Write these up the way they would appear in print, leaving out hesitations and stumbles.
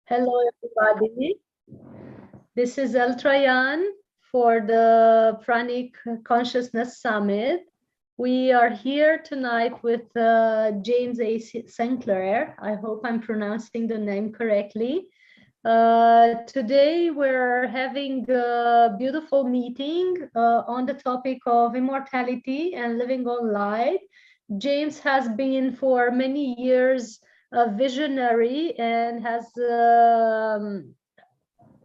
Hello, everybody. This is Eltrayan for the Pranic Consciousness Summit. We are here tonight with James A.Sinclair. I hope I'm pronouncing the name correctly. Today we're having a beautiful meeting on the topic of immortality and living on light. James has been for many years a visionary and has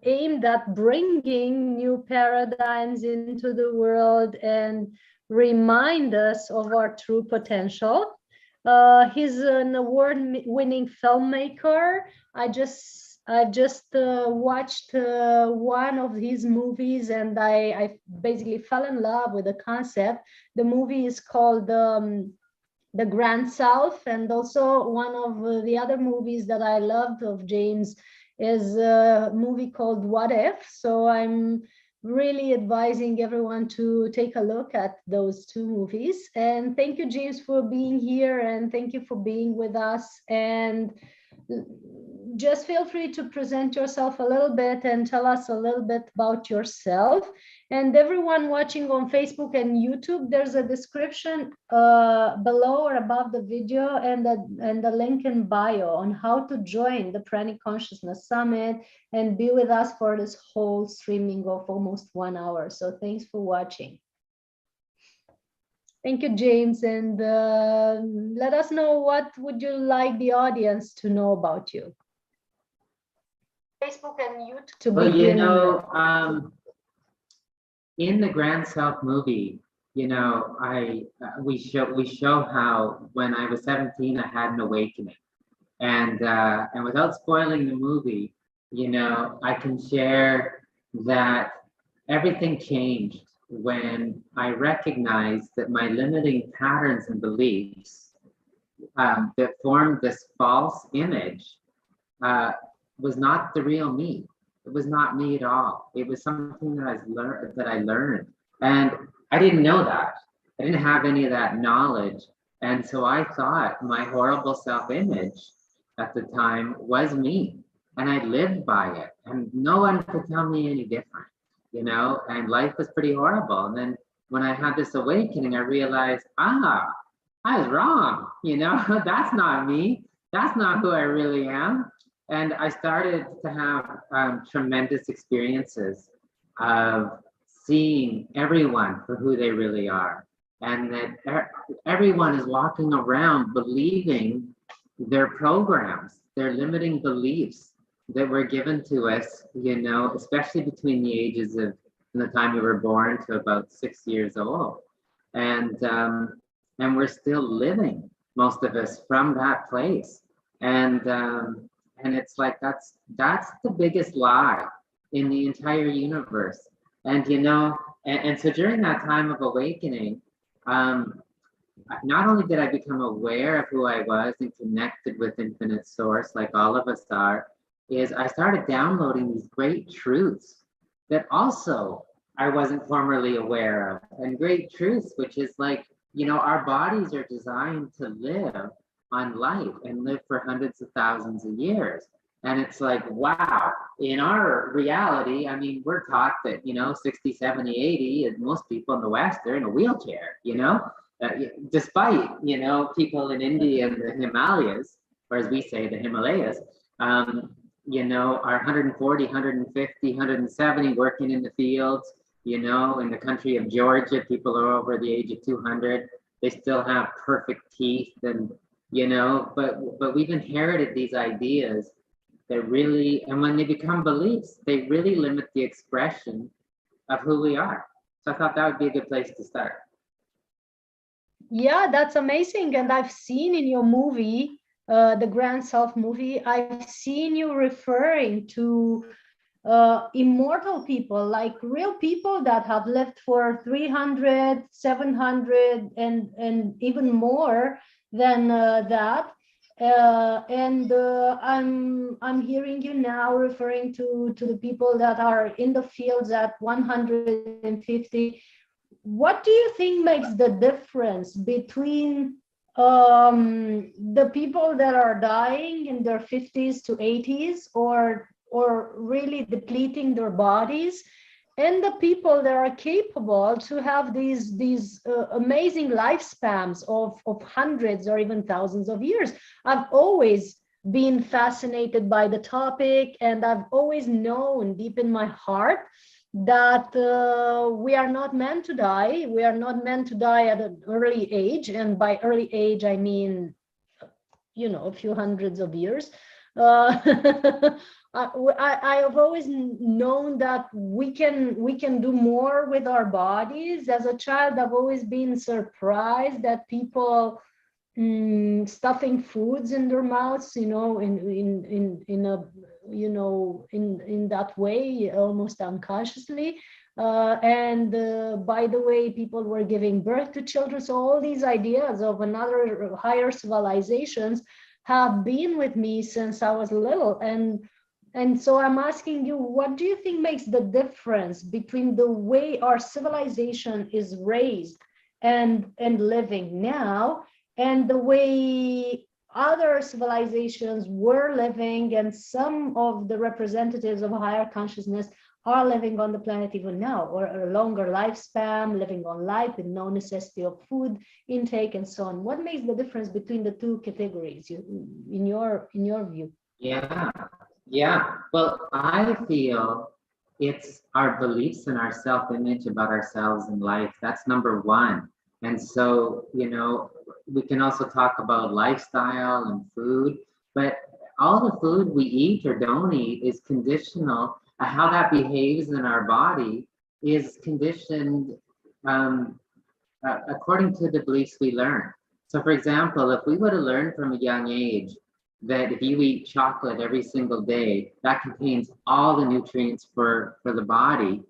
aimed at bringing new paradigms into the world and remind us of our true potential. He's an award-winning filmmaker. I've just watched one of his movies, and I basically fell in love with the concept. The movie is called The Grand South, and also one of the other movies that I loved of James is a movie called What If. So I'm really advising everyone to take a look at those two movies. And thank you, James, for being here, and thank you for being with us. And just feel free to present yourself a little bit and tell us a little bit about yourself. And everyone watching on Facebook and YouTube, there's a description below or above the video and the link in bio on how to join the Pranic Consciousness Summit and be with us for this whole streaming of almost 1 hour. So thanks for watching. Thank you, James. And let us know, what would you like the audience to know about you? Facebook and YouTube to begin. In the Grand South movie, we show how when I was 17, I had an awakening, and without spoiling the movie, I can share that everything changed when I recognized that my limiting patterns and beliefs that formed this false image was not the real me. It was not me at all. It was something that I learned, and I didn't know that. I didn't have any of that knowledge, and so I thought my horrible self-image at the time was me, and I lived by it, and no one could tell me any different, and life was pretty horrible. And then when I had this awakening, I realized, I was wrong, that's not me. That's not who I really am. And I started to have tremendous experiences of seeing everyone for who they really are. And that everyone is walking around believing their programs, their limiting beliefs that were given to us, especially between the ages of from the time we were born to about 6 years old. And we're still living, most of us, from that place. And it's like that's the biggest lie in the entire universe. And and so during that time of awakening, not only did I become aware of who I was and connected with infinite source, like all of us are, is I started downloading these great truths that also I wasn't formerly aware of. And great truths, which is like, our bodies are designed to live on life and live for hundreds of thousands of years. And it's like, wow, in our reality, I mean, we're taught that, 60, 70, 80, and most people in the West, they're in a wheelchair, despite, people in India and the Himalayas, or as we say, the Himalayas, are 140, 150, 170 working in the fields, in the country of Georgia, people are over the age of 200. They still have perfect teeth and, but we've inherited these ideas that really, and when they become beliefs, they really limit the expression of who we are. So I thought that would be a good place to start. Yeah, that's amazing. And I've seen in your movie, the Grand South movie, I've seen you referring to immortal people, like real people that have lived for 300, 700, and even more than that. I'm hearing you now referring to the people that are in the fields at 150. What do you think makes the difference between The people that are dying in their 50s to 80s, or really depleting their bodies, and the people that are capable to have these amazing lifespans of hundreds or even thousands of years. I've always been fascinated by the topic, and I've always known deep in my heart that we are not meant to die. We are not meant to die at an early age, and by early age I mean, a few hundreds of years. I have always known that we can do more with our bodies. As a child, I've always been surprised that people stuffing foods in their mouths, in a in that way, almost unconsciously. And by the way, people were giving birth to children. So all these ideas of another higher civilizations have been with me since I was little. And so I'm asking you, what do you think makes the difference between the way our civilization is raised and living now, and the way other civilizations were living, and some of the representatives of higher consciousness are living on the planet even now, or a longer lifespan, living on light with no necessity of food intake and so on? What makes the difference between the two categories, in your view? Yeah, yeah. Well, I feel it's our beliefs and our self-image about ourselves in life. That's number one. And so, we can also talk about lifestyle and food, but all the food we eat or don't eat is conditional. How that behaves in our body is conditioned according to the beliefs we learn. So, for example, if we would have learned from a young age that if you eat chocolate every single day, that contains all the nutrients for the body,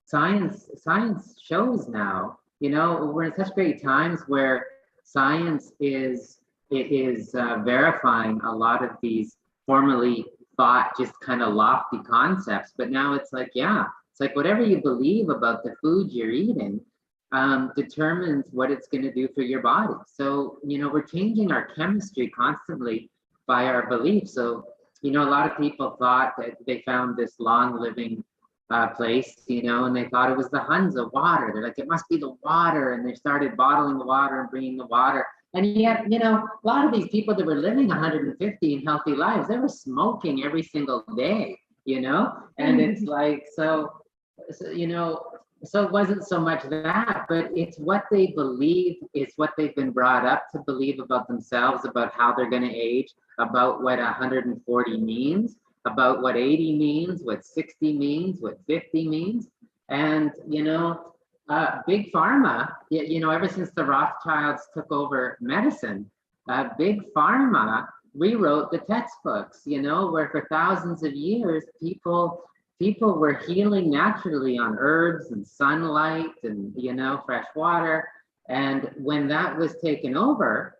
science shows now, we're in such great times where science is verifying a lot of these formerly thought just kind of lofty concepts. But now it's like, yeah, it's like whatever you believe about the food you're eating determines what it's going to do for your body. So, we're changing our chemistry constantly by our beliefs. So, a lot of people thought that they found this long living place, and they thought it was the Hunza water. They're like, it must be the water. And they started bottling the water and bringing the water. And yet, a lot of these people that were living 150 and healthy lives, they were smoking every single day, and it's like, so it wasn't so much that, but it's what they believe, it's what they've been brought up to believe about themselves, about how they're going to age, about what 140 means, about what 80 means, what 60 means, what 50 means. And, big pharma, ever since the Rothschilds took over medicine, big pharma rewrote the textbooks, where for thousands of years, people were healing naturally on herbs and sunlight and, fresh water. And when that was taken over,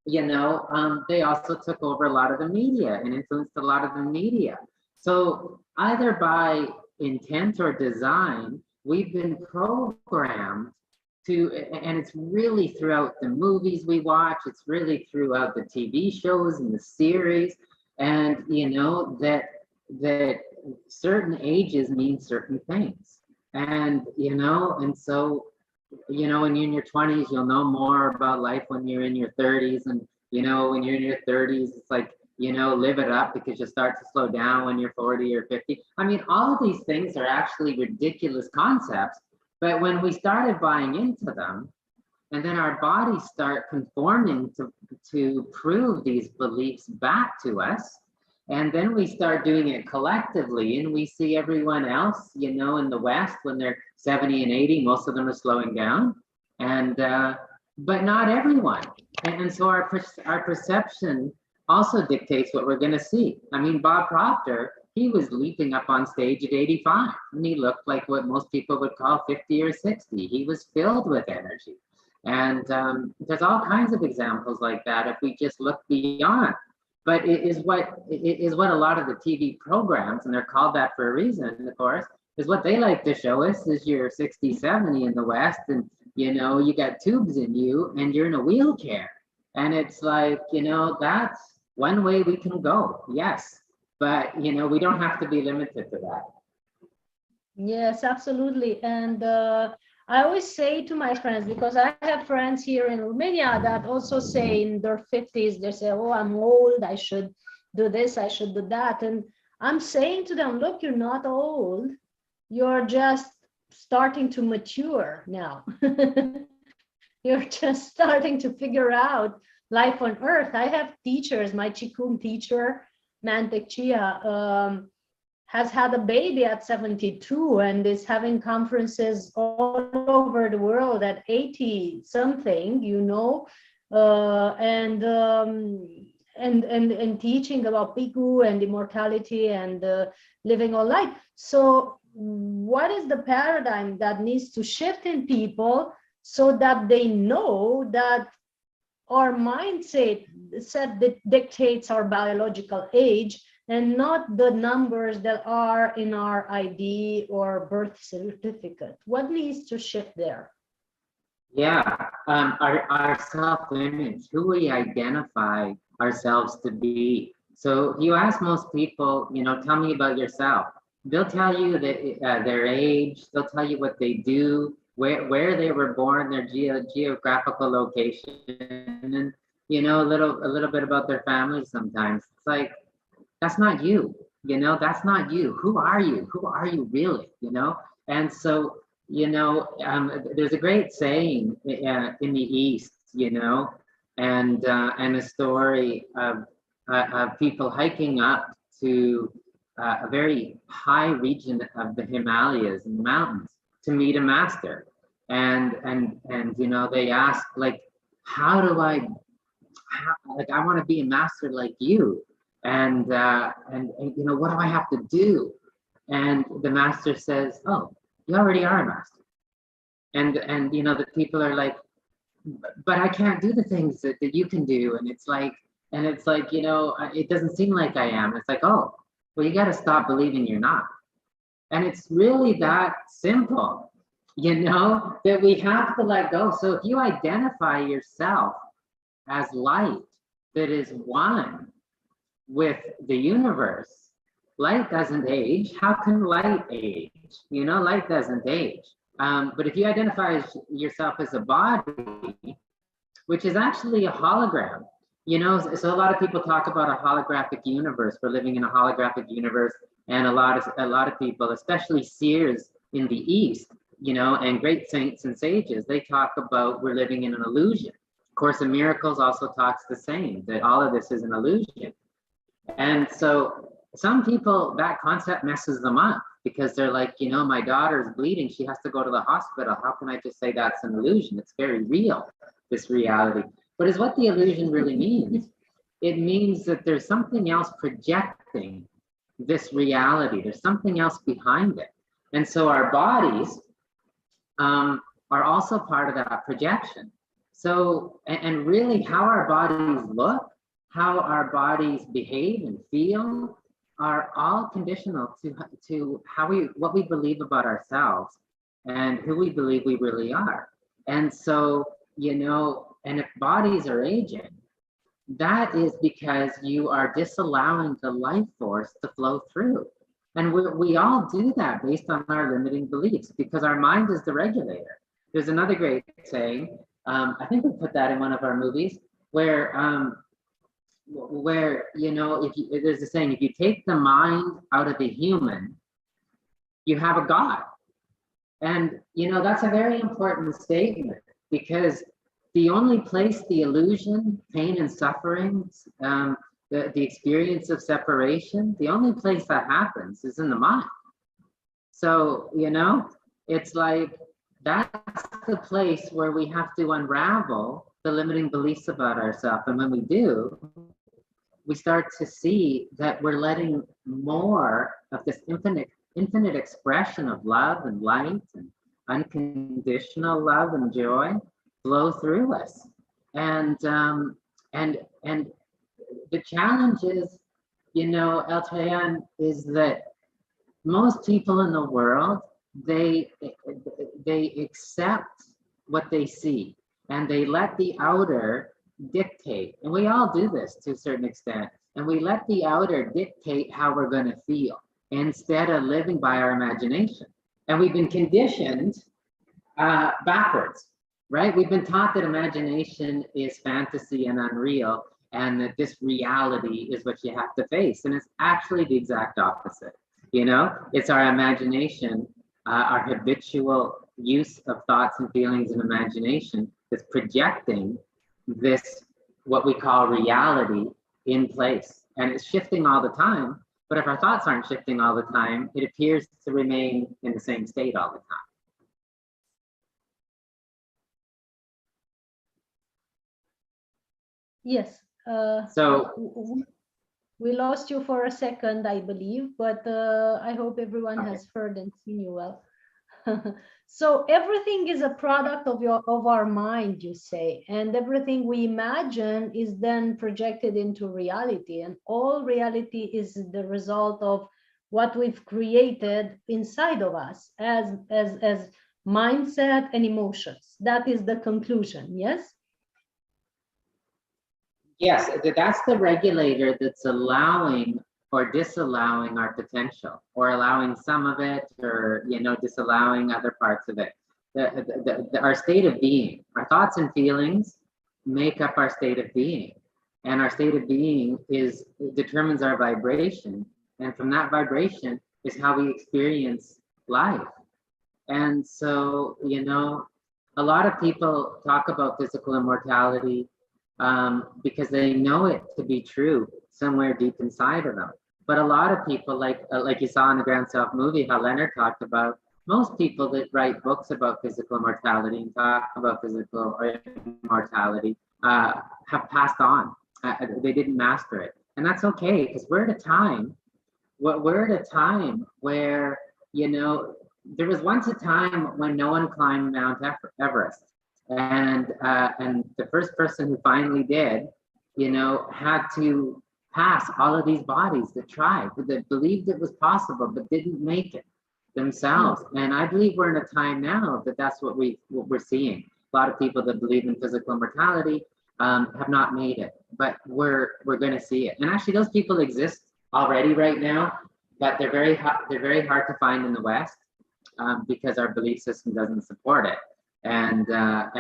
they also took over a lot of the media and influenced a lot of the media. So either by intent or design, we've been programmed to, and it's really throughout the movies we watch, it's really throughout the TV shows and the series, and that certain ages mean certain things. And so when you're in your 20s, you'll know more about life when you're in your 30s. And when you're in your 30s, it's like, live it up, because you start to slow down when you're 40 or 50. I mean, all of these things are actually ridiculous concepts, but when we started buying into them, and then our bodies start conforming to prove these beliefs back to us, and then we start doing it collectively, and we see everyone else, in the West, when they're 70 and 80, most of them are slowing down, and but not everyone. And so our perception also dictates what we're going to see. I mean, Bob Proctor, he was leaping up on stage at 85, and he looked like what most people would call 50 or 60. He was filled with energy. And there's all kinds of examples like that if we just look beyond. But it is what a lot of the TV programs, and they're called that for a reason, of course, is what they like to show us is you're 60, 70 in the West, and You know, you got tubes in you and you're in a wheelchair. And it's like, you know, that's one way we can go. Yes. But, you know, we don't have to be limited to that. Yes, absolutely. And I always say to my friends, because I have friends here in Romania that also say in their 50s, they say, oh, I'm old, I should do this, I should do that. And I'm saying to them, look, you're not old, you're just starting to mature now. You're just starting to figure out life on earth. I have teachers, my Qigong teacher, Mantek Chia, has had a baby at 72 and is having conferences all over the world at 80 something, you know, and teaching about Bigu and immortality and living all life. So what is the paradigm that needs to shift in people so that they know that our mindset that dictates our biological age and not the numbers that are in our ID or birth certificate? What needs to shift there? Yeah, our self-image, who we identify ourselves to be. So you ask most people, you know, tell me about yourself. They'll tell you that their age, they'll tell you what they do, where they were born, their geographical location, and you know, a little bit about their family sometimes. It's like, that's not you, you know, that's not you. Who are you? Who are you really, you know? And so, you know, there's a great saying in the East, you know, and a story of people hiking up to a very high region of the Himalayas and the mountains to meet a master. And you know, they ask like, how do I, like, I want to be a master like you. And you know, what do I have to do? And the master says, oh, you already are a master. And you know, the people are like, but I can't do the things that you can do. And it's like, you know, it doesn't seem like I am. It's like, oh, well, you got to stop believing you're not. And it's really that simple, you know, that we have to let go. So if you identify yourself as light that is one with the universe, light doesn't age. How can light age? You know, light doesn't age. But if you identify yourself as a body, which is actually a hologram, you know, so a lot of people talk about a holographic universe. We're living in a holographic universe, and a lot of people, especially seers in the East, you know, and great saints and sages, they talk about we're living in an illusion. Course in Miracles also talks the same, that all of this is an illusion. And so some people, that concept messes them up because they're like, you know, my daughter's bleeding, she has to go to the hospital. How can I just say that's an illusion? It's very real, this reality. But is what the illusion really means? It means that there's something else projecting this reality. There's something else behind it. And so our bodies are also part of that projection. So, and really how our bodies look, how our bodies behave and feel are all conditional to what we believe about ourselves and who we believe we really are. And so, you know, and if bodies are aging, that is because you are disallowing the life force to flow through. And we all do that based on our limiting beliefs because our mind is the regulator. There's another great saying, I think we put that in one of our movies, where you know, there's a saying, if you take the mind out of the human, you have a God. And you know, that's a very important statement because the only place the illusion, pain and suffering, the experience of separation, the only place that happens is in the mind. So, you know, it's like, that's the place where we have to unravel the limiting beliefs about ourselves. And when we do, we start to see that we're letting more of this infinite expression of love and light and unconditional love and joy flow through us. And the challenge is, you know, Eltrayan, is that most people in the world, they accept what they see, and they let the outer dictate. And we all do this to a certain extent. And we let the outer dictate how we're going to feel instead of living by our imagination. And we've been conditioned backwards, right? We've been taught that imagination is fantasy and unreal, and that this reality is what you have to face. And it's actually the exact opposite. You know, it's our imagination, our habitual use of thoughts and feelings and imagination that's projecting this, what we call reality, in place. And it's shifting all the time. But if our thoughts aren't shifting all the time, it appears to remain in the same state all the time. Yes. So we lost you for a second, I believe, but I hope everyone has heard and seen you well. So everything is a product of our mind, you say, and everything we imagine is then projected into reality, and all reality is the result of what we've created inside of us as mindset and emotions. That is the conclusion, yes? Yes, that's the regulator that's allowing or disallowing our potential, or allowing some of it, or disallowing other parts of it. Our state of being, our thoughts and feelings make up our state of being, and our state of being determines our vibration, and from that vibration is how we experience life. And so, a lot of people talk about physical immortality because they know it to be true somewhere deep inside of them. But a lot of people, like you saw in the Grand Self movie, how Leonard talked about, most people that write books about physical immortality and talk about physical immortality have passed on. They didn't master it. And that's okay, because we're at a time where, there was once a time when no one climbed Mount Everest. And the first person who finally did, had to pass all of these bodies that tried, that believed it was possible, but didn't make it themselves. And I believe we're in a time now that's what we're seeing. A lot of people that believe in physical immortality have not made it, but we're going to see it. And actually, those people exist already right now, but they're very hard to find in the West because our belief system doesn't support it. And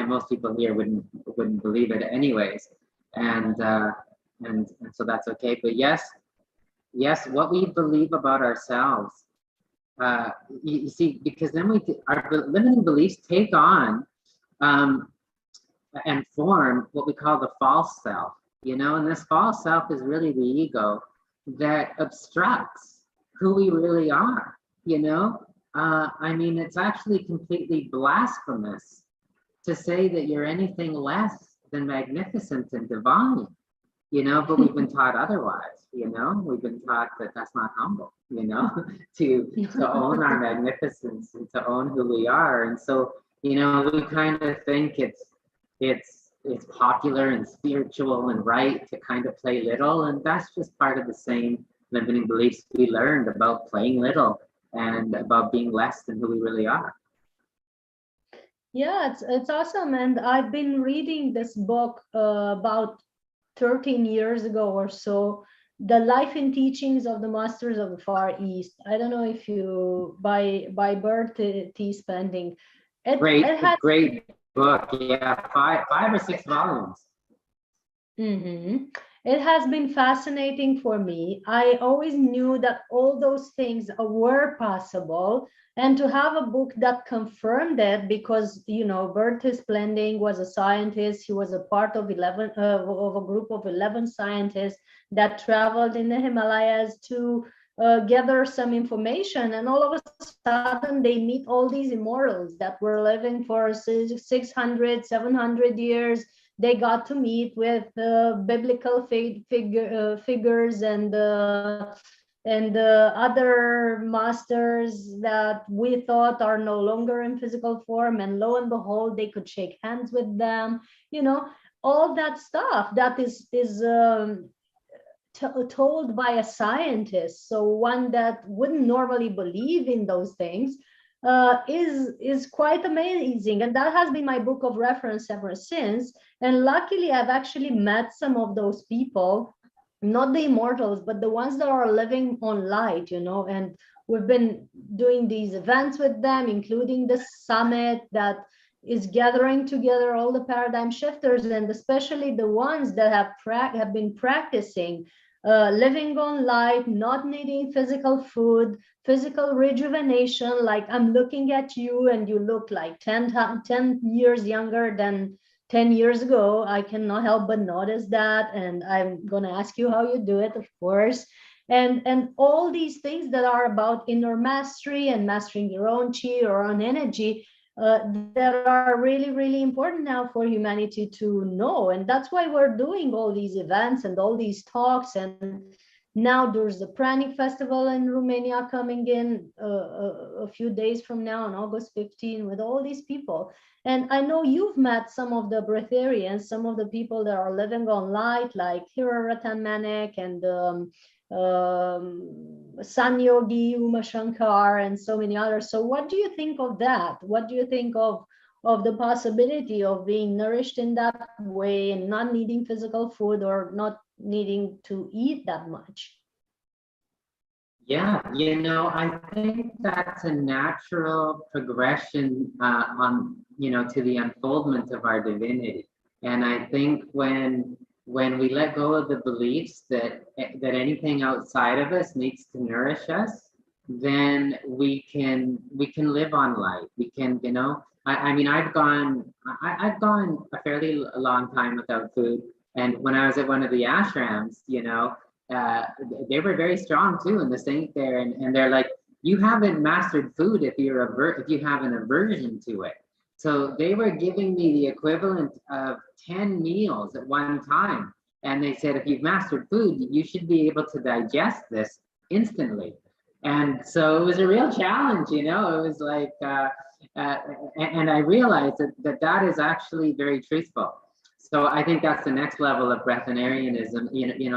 most people here wouldn't believe it anyways, and so that's okay. But yes, what we believe about ourselves, you see, because then our limiting beliefs take on and form what we call the false self, and this false self is really the ego that obstructs who we really are, I mean, it's actually completely blasphemous to say that you're anything less than magnificent and divine, but we've been taught otherwise, we've been taught that that's not humble, to own our magnificence and to own who we are. And so, we kind of think it's popular and spiritual and right to kind of play little, and that's just part of the same limiting beliefs we learned about playing little and about being less than who we really are. Yeah, it's awesome. And I've been reading this book about 13 years ago or so, The Life and Teachings of the Masters of the Far East. I don't know if you, by Bert T. Spending. Great book. Yeah, five or six volumes. Mm-hmm. It has been fascinating for me. I always knew that all those things were possible, and to have a book that confirmed it, because Bert Splending was a scientist. He was a part of a group of 11 scientists that traveled in the Himalayas to gather some information, and all of a sudden they meet all these immortals that were living for 600, 700 years. They got to meet with biblical figures and other masters that we thought are no longer in physical form, and lo and behold, they could shake hands with them. All that stuff that is told by a scientist, so one that wouldn't normally believe in those things. is quite amazing, and that has been my book of reference ever since. And luckily, I've actually met some of those people, not the immortals, but the ones that are living on light, you know. And we've been doing these events with them, including the summit that is gathering together all the paradigm shifters, and especially the ones that have been practicing living on light, not needing physical food, physical rejuvenation. Like, I'm looking at you and you look like 10 years younger than 10 years ago. I cannot help but notice that. And I'm going to ask you how you do it, of course. And all these things that are about inner mastery and mastering your own chi or own energy, that are really, really important now for humanity to know. And that's why we're doing all these events and all these talks. And now there's the Pranic festival in Romania coming in a few days from now on August 15 with all these people. And I know you've met some of the breatharians, some of the people that are living on light, like Hira Ratan Manek and San Yogi, Uma Shankar, and so many others. So what do you think of that? What do you think of the possibility of being nourished in that way and not needing physical food or not needing to eat that much? Yeah, I think that's a natural progression to the unfoldment of our divinity. And I think when we let go of the beliefs that anything outside of us needs to nourish us, then we can live on light. We can, I mean, I've gone a fairly long time without food. And when I was at one of the ashrams, they were very strong too in the saint there, and they're like, you haven't mastered food if you have an aversion to it. So they were giving me the equivalent of 10 meals at one time, and they said, if you've mastered food, you should be able to digest this instantly. And so it was a real challenge. It was like and I realized that is actually very truthful. So I think that's the next level of breatharianism.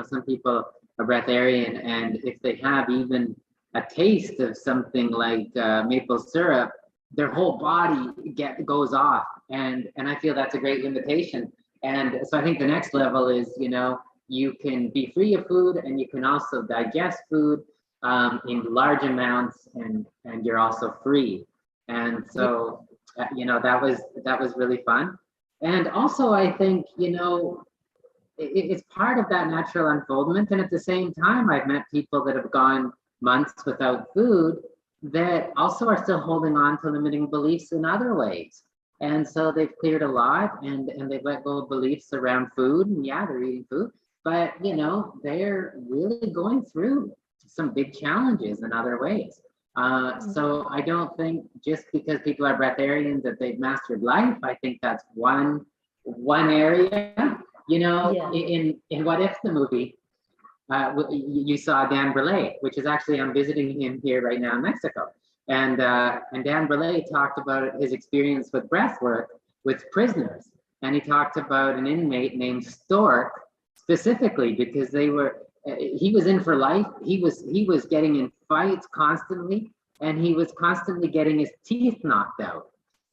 Some people are breatharian, and if they have even a taste of something like maple syrup, their whole body goes off, and I feel that's a great limitation. And so I think the next level is, you can be free of food, and you can also digest food in large amounts, and you're also free. And so that was really fun. And also, I think, it's part of that natural unfoldment. And at the same time, I've met people that have gone months without food that also are still holding on to limiting beliefs in other ways. And so they've cleared a lot, and they've let go of beliefs around food. And yeah, they're eating food, but they're really going through some big challenges in other ways. So I don't think just because people are breatharians that they've mastered life. I think that's one area. Yeah. In What If the movie, you saw Dan Brule, which is actually, I'm visiting him here right now in Mexico. And Dan Brule talked about his experience with breath work with prisoners. And he talked about an inmate named Stork specifically because he was in for life. He was getting in fights constantly, and he was constantly getting his teeth knocked out.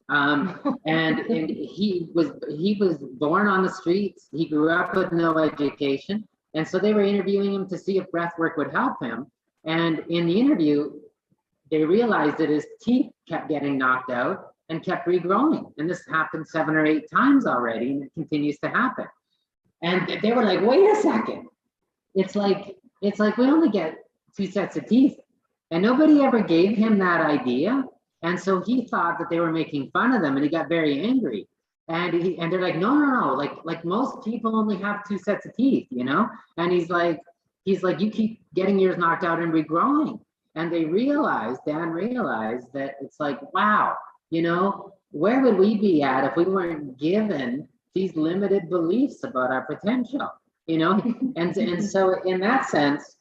And he was born on the streets. He grew up with no education, and so they were interviewing him to see if breath work would help him. And in the interview, they realized that his teeth kept getting knocked out and kept regrowing. And this happened 7 or 8 times already, and it continues to happen. And they were like, wait a second. It's like we only get 2 sets of teeth. And nobody ever gave him that idea. And so he thought that they were making fun of them, and he got very angry. And they're like, no, like most people only have 2 sets of teeth, And he's like, you keep getting yours knocked out and regrowing. And Dan realized that it's like, wow, where would we be at if we weren't given these limited beliefs about our potential, and so in that sense,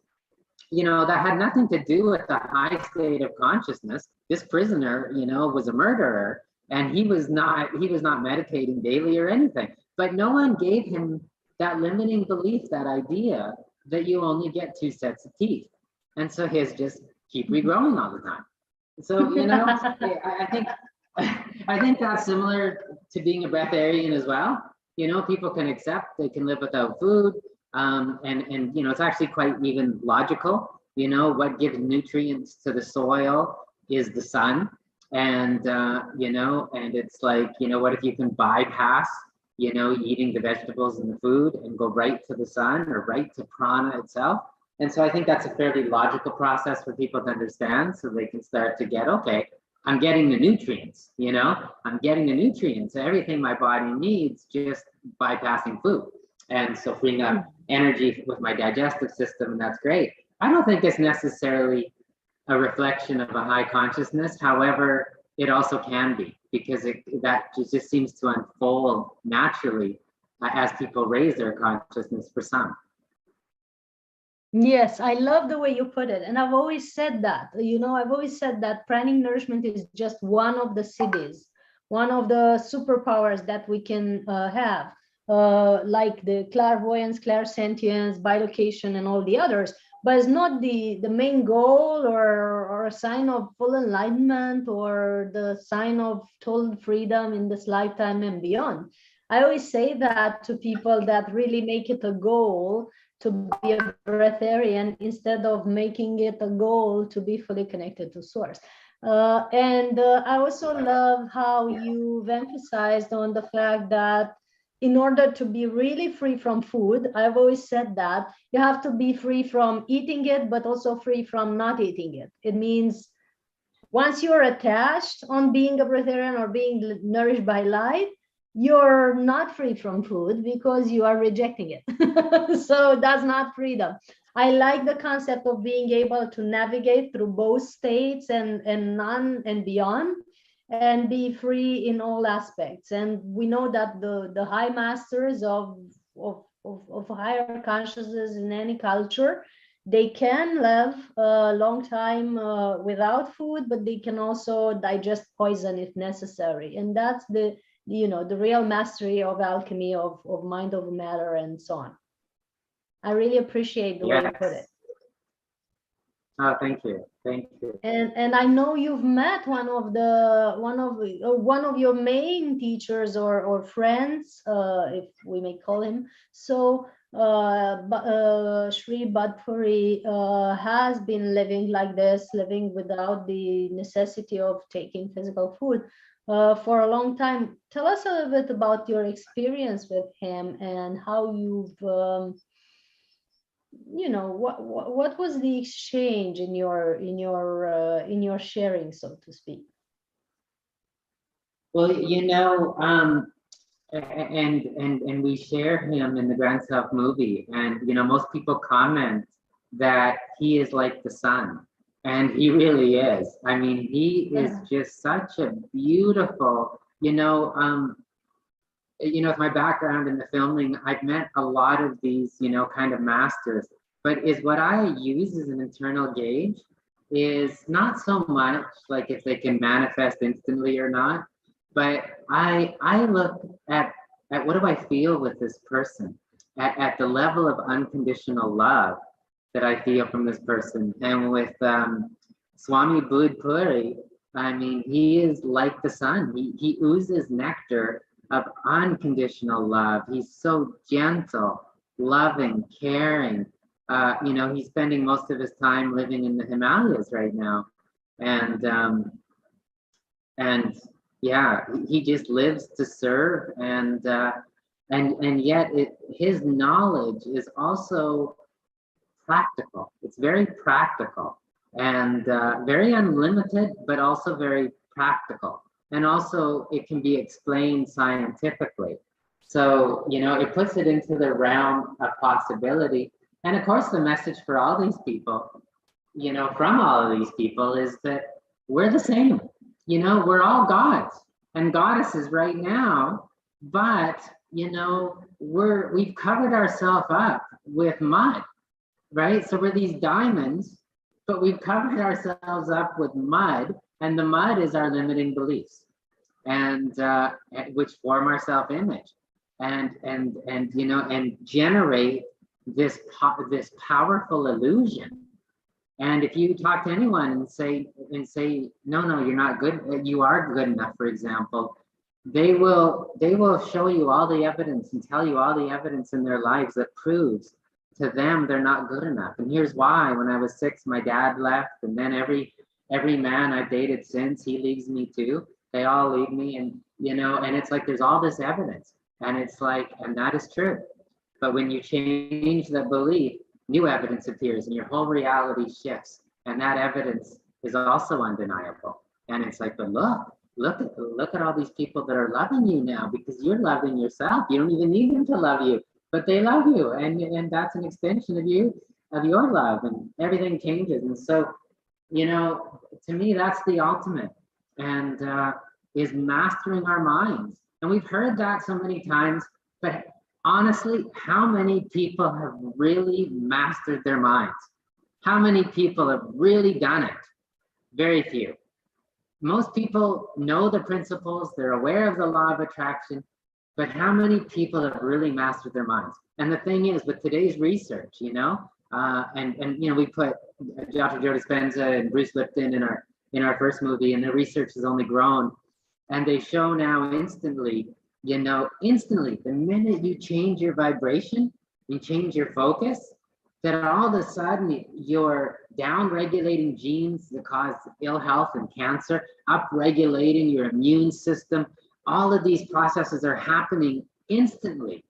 that had nothing to do with the high state of consciousness. This prisoner, was a murderer, and he was not meditating daily or anything. But no one gave him that limiting belief, that idea that you only get 2 sets of teeth. And so his just keep regrowing all the time. So, you know, I think I think that's similar to being a breatharian as well. You know, people can accept they can live without food, and you know, it's actually quite even logical. You know, what gives nutrients to the soil is the sun, and you know, and it's like, you know, what if you can bypass, you know, eating the vegetables and the food and go right to the sun or right to prana itself? And so I think that's a fairly logical process for people to understand, so they can start to get, okay, I'm getting the nutrients, you know, I'm getting the nutrients, everything my body needs, just bypassing food. And so freeing up energy with my digestive system, and that's great. I don't think it's necessarily a reflection of a high consciousness. However, it also can be, because that just seems to unfold naturally as people raise their consciousness for some. Yes, I love the way you put it. And I've always said that, you know, I've always said that pranic nourishment is just one of the siddhis, one of the superpowers that we can have, like the clairvoyance, clairsentience, bilocation, and all the others. But it's not the main goal or a sign of full enlightenment or the sign of total freedom in this lifetime and beyond. I always say that to people that really make it a goal to be a breatharian instead of making it a goal to be fully connected to source. And I also love how you've emphasized on the fact that in order to be really free from food, I've always said that you have to be free from eating it, but also free from not eating it. It means once you're attached on being a breatharian or being nourished by light, you're not free from food because you are rejecting it. So that's not freedom. I like the concept of being able to navigate through both states and none and beyond, and be free in all aspects. And we know that the high masters of higher consciousness in any culture, they can live a long time without food, but they can also digest poison if necessary. And that's the, you know, the real mastery of alchemy of mind over matter and so on. I really appreciate the way you put it. Oh, thank you, thank you. And I know you've met one of your main teachers or friends, if we may call him so. Sri Badpuri has been living like this, living without the necessity of taking physical food for a long time. Tell us a little bit about your experience with him and how you've you know, what was the exchange in your sharing, so to speak? Well, you know, and we share him in the Grand Self movie, and you know, most people comment that he is like the sun, and he really is. I mean, he is just such a beautiful, you know, with my background in the filming, I've met a lot of these, you know, kind of masters, but is what I use as an internal gauge is not so much like if they can manifest instantly or not, but I look at what do I feel with this person, at the level of unconditional love that I feel from this person. And with Swami Budpuri, I mean, he is like the sun. He oozes nectar of unconditional love. He's so gentle, loving, caring. You know, he's spending most of his time living in the Himalayas right now, and yeah, he just lives to serve, and yet his knowledge is also practical. It's very practical and very unlimited, but also very practical. And also it can be explained scientifically. So, you know, it puts it into the realm of possibility. And of course, the message for all these people, you know, from all of these people is that we're the same. You know, we're all gods and goddesses right now, but, you know, we've covered ourselves up with mud, right? So we're these diamonds, but we've covered ourselves up with mud, and the mud is our limiting beliefs, and which form our self-image, and you know, and generate this powerful illusion And if you talk to anyone and say, no, no, you're not good, you are good enough, for example, they will show you all the evidence and tell you all the evidence in their lives that proves to them they're not good enough. And here's why. When I was 6, my dad left, and then every man I've dated since, he leaves me too. They all leave me, and and it's like there's all this evidence, and it's like, and that is true. But when you change the belief, new evidence appears and your whole reality shifts. And that evidence is also undeniable. And it's like, but look at all these people that are loving you now, because you're loving yourself. You don't even need them to love you, but they love you. And that's an extension of you, of your love, and everything changes. And so, to me, that's the ultimate, and is mastering our minds. And we've heard that so many times, but honestly, how many people have really mastered their minds? How many people have really done it? Very few. Most people know the principles, they're aware of the law of attraction, but how many people have really mastered their minds? And the thing is, with today's research, we put Dr. Joe Dispenza and Bruce Lipton in our first movie, and the research has only grown. And they show now instantly, the minute you change your vibration, you change your focus, that all of a sudden you're down-regulating genes that cause ill health and cancer, up-regulating your immune system. All of these processes are happening instantly.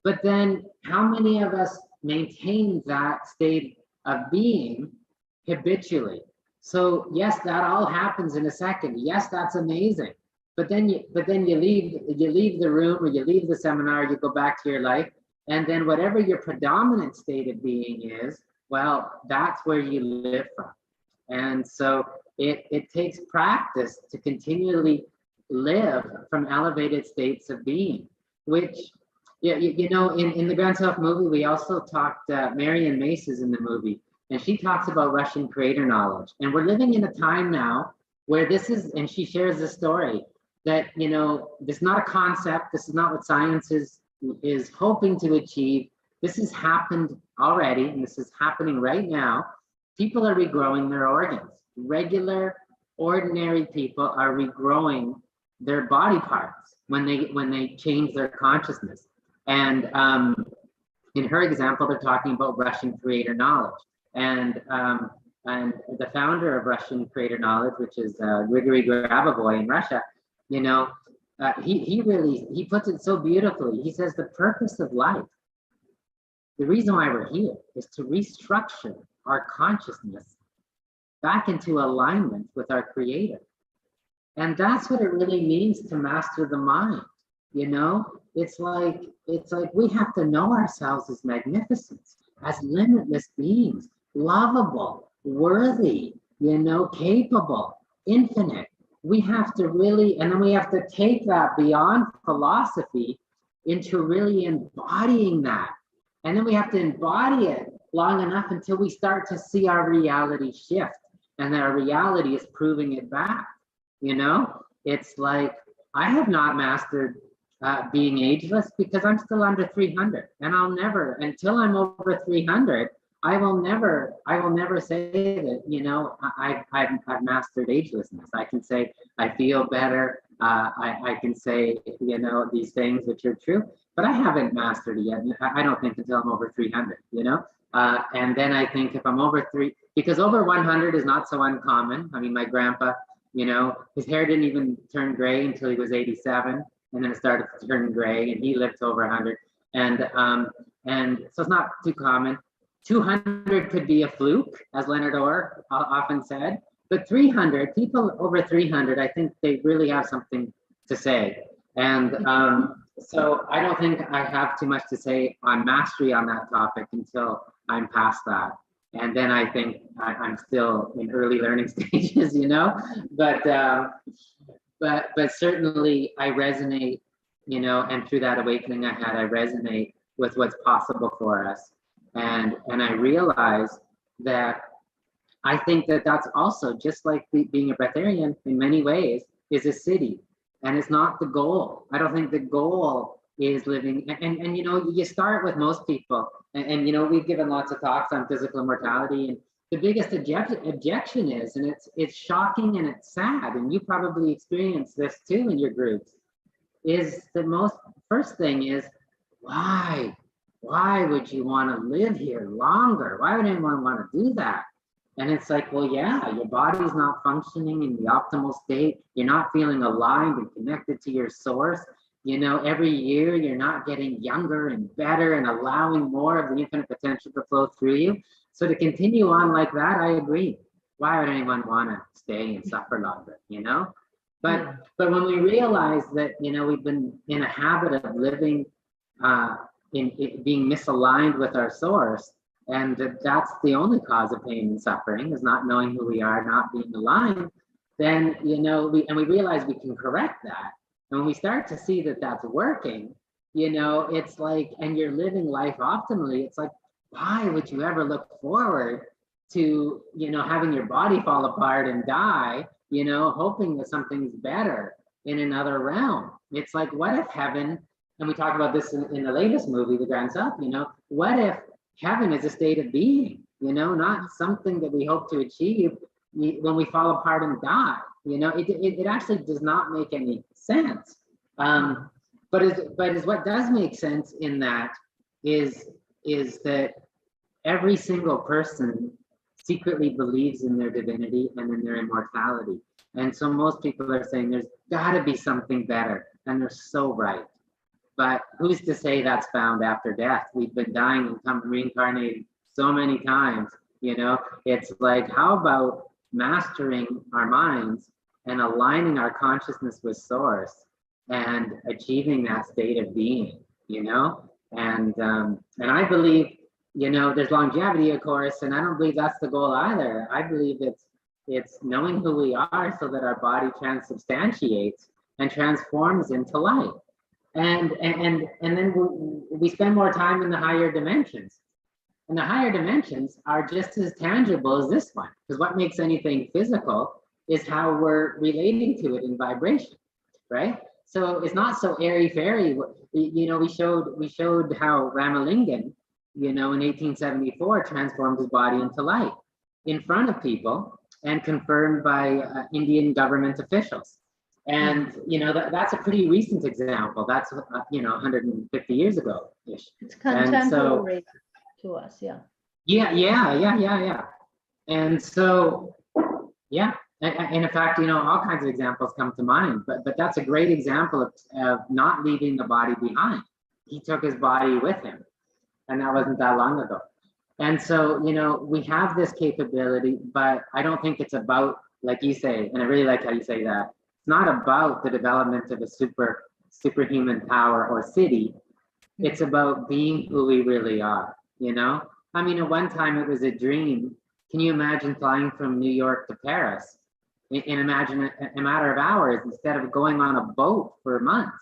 But then how many of us maintain that state of being habitually? So yes, that all happens in a second. Yes, that's amazing. But then you leave the room, or you leave the seminar, you go back to your life, and then whatever your predominant state of being is, well, that's where you live from. And so it takes practice to continually live from elevated states of being, which, in the Grand Self movie, we also talked, Marion Mace is in the movie, and she talks about Russian creator knowledge. And we're living in a time now where this is, and she shares this story, that, this is not a concept, this is not what science is hoping to achieve. This has happened already, and this is happening right now. People are regrowing their organs. Regular, ordinary people are regrowing their body parts when they change their consciousness. And in her example, they're talking about Russian creator knowledge. And the founder of Russian creator knowledge, which is Grigory Grabovoi in Russia, he puts it so beautifully. He says the purpose of life, the reason why we're here, is to restructure our consciousness back into alignment with our creator. And that's what it really means to master the mind. It's like we have to know ourselves as magnificence, as limitless beings, lovable, worthy, capable, infinite. We have to really, and then we have to take that beyond philosophy into really embodying that. And then we have to embody it long enough until we start to see our reality shift, and our reality is proving it back. It's like, I have not mastered being ageless, because I'm still under 300, and I'll never, until I'm over 300, I will never say that, I've mastered agelessness. I can say I feel better. I can say, these things which are true, but I haven't mastered it yet. I don't think until I'm over 300, and then I think if I'm over because over 100 is not so uncommon. I mean, my grandpa, his hair didn't even turn gray until he was 87. And then it started to turn gray, and he lived to over 100. And so it's not too common. 200 could be a fluke, as Leonard Orr often said, but 300, people over 300, I think they really have something to say. And so I don't think I have too much to say on mastery on that topic until I'm past that. And then I think I'm still in early learning stages, but certainly I resonate, and through that awakening I resonate with what's possible for us. And I realize that I think that that's also, just like being a breatharian in many ways, is a city, and it's not the goal. I don't think the goal is living, and you start with most people, and we've given lots of talks on physical immortality, and the biggest objection is, and it's shocking and it's sad, and you probably experience this too in your groups, is the most first thing is, why? Why would you want to live here longer? Why would anyone want to do that? And it's like, well, yeah, your body's not functioning in the optimal state. You're not feeling aligned and connected to your source. You know, every year you're not getting younger and better and allowing more of the infinite potential to flow through you. So to continue on like that, I agree. Why would anyone want to stay and suffer longer, you know? But when we realize that, you know, we've been in a habit of living in being misaligned with our source, and that's the only cause of pain and suffering, is not knowing who we are, not being aligned, then, you know, we realize we can correct that. And when we start to see that that's working, you know, it's like, and you're living life optimally, it's like, why would you ever look forward to, you know, having your body fall apart and die, you know, hoping that something's better in another realm? It's like, what if heaven, and we talk about this in the latest movie, The Grand Self, you know, what if heaven is a state of being, you know, not something that we hope to achieve when we fall apart and die? You know, it actually does not make any sense. But what does make sense in that is that every single person secretly believes in their divinity and in their immortality. And so most people are saying there's got to be something better, and they're so right. But who's to say that's found after death? We've been dying and come reincarnating so many times, you know? It's like, how about mastering our minds and aligning our consciousness with source and achieving that state of being, you know? And I believe, you know, there's longevity, of course, and I don't believe that's the goal either. I believe it's knowing who we are so that our body transubstantiates and transforms into light. And then we spend more time in the higher dimensions. And the higher dimensions are just as tangible as this one, because what makes anything physical is how we're relating to it in vibration, right? So it's not so airy-fairy. You know, we showed how Ramalingan, you know, in 1874 transformed his body into light in front of people and confirmed by Indian government officials. And, you know, that's a pretty recent example. That's, you know, 150 years ago-ish. It's contemporary to us, yeah. Yeah. And so, yeah. And in fact, you know, all kinds of examples come to mind, but that's a great example of not leaving the body behind. He took his body with him, and that wasn't that long ago. And so, you know, we have this capability, but I don't think it's about, like you say, and I really like how you say that, it's not about the development of a superhuman power or city. It's about being who we really are, you know? I mean, at one time it was a dream. Can you imagine flying from New York to Paris in a matter of hours instead of going on a boat for months?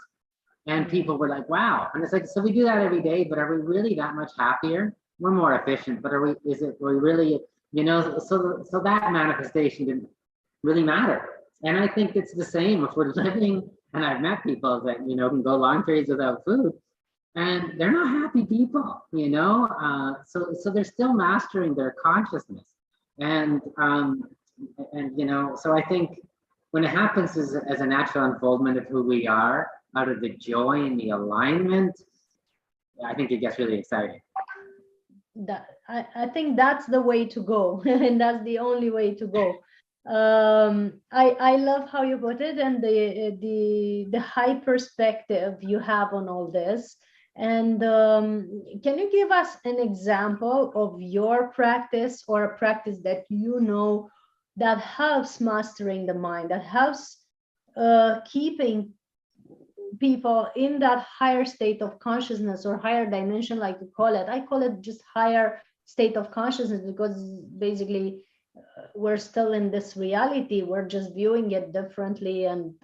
And people were like, wow. And it's like, so we do that every day, but are we really that much happier? We're more efficient, but are we really, you know, so that manifestation didn't really matter. And I think it's the same if we're living, and I've met people that, you know, can go long periods without food, and they're not happy people, you know? So they're still mastering their consciousness. And you know, so I think when it happens as a natural unfoldment of who we are, out of the joy and the alignment, I think it gets really exciting. I think that's the way to go, and that's the only way to go. I love how you put it, and the high perspective you have on all this. And can you give us an example of your practice, or a practice that you know that helps mastering the mind, that helps keeping people in that higher state of consciousness, or higher dimension, like you call it? I call it just higher state of consciousness, because basically we're still in this reality. We're just viewing it differently, and,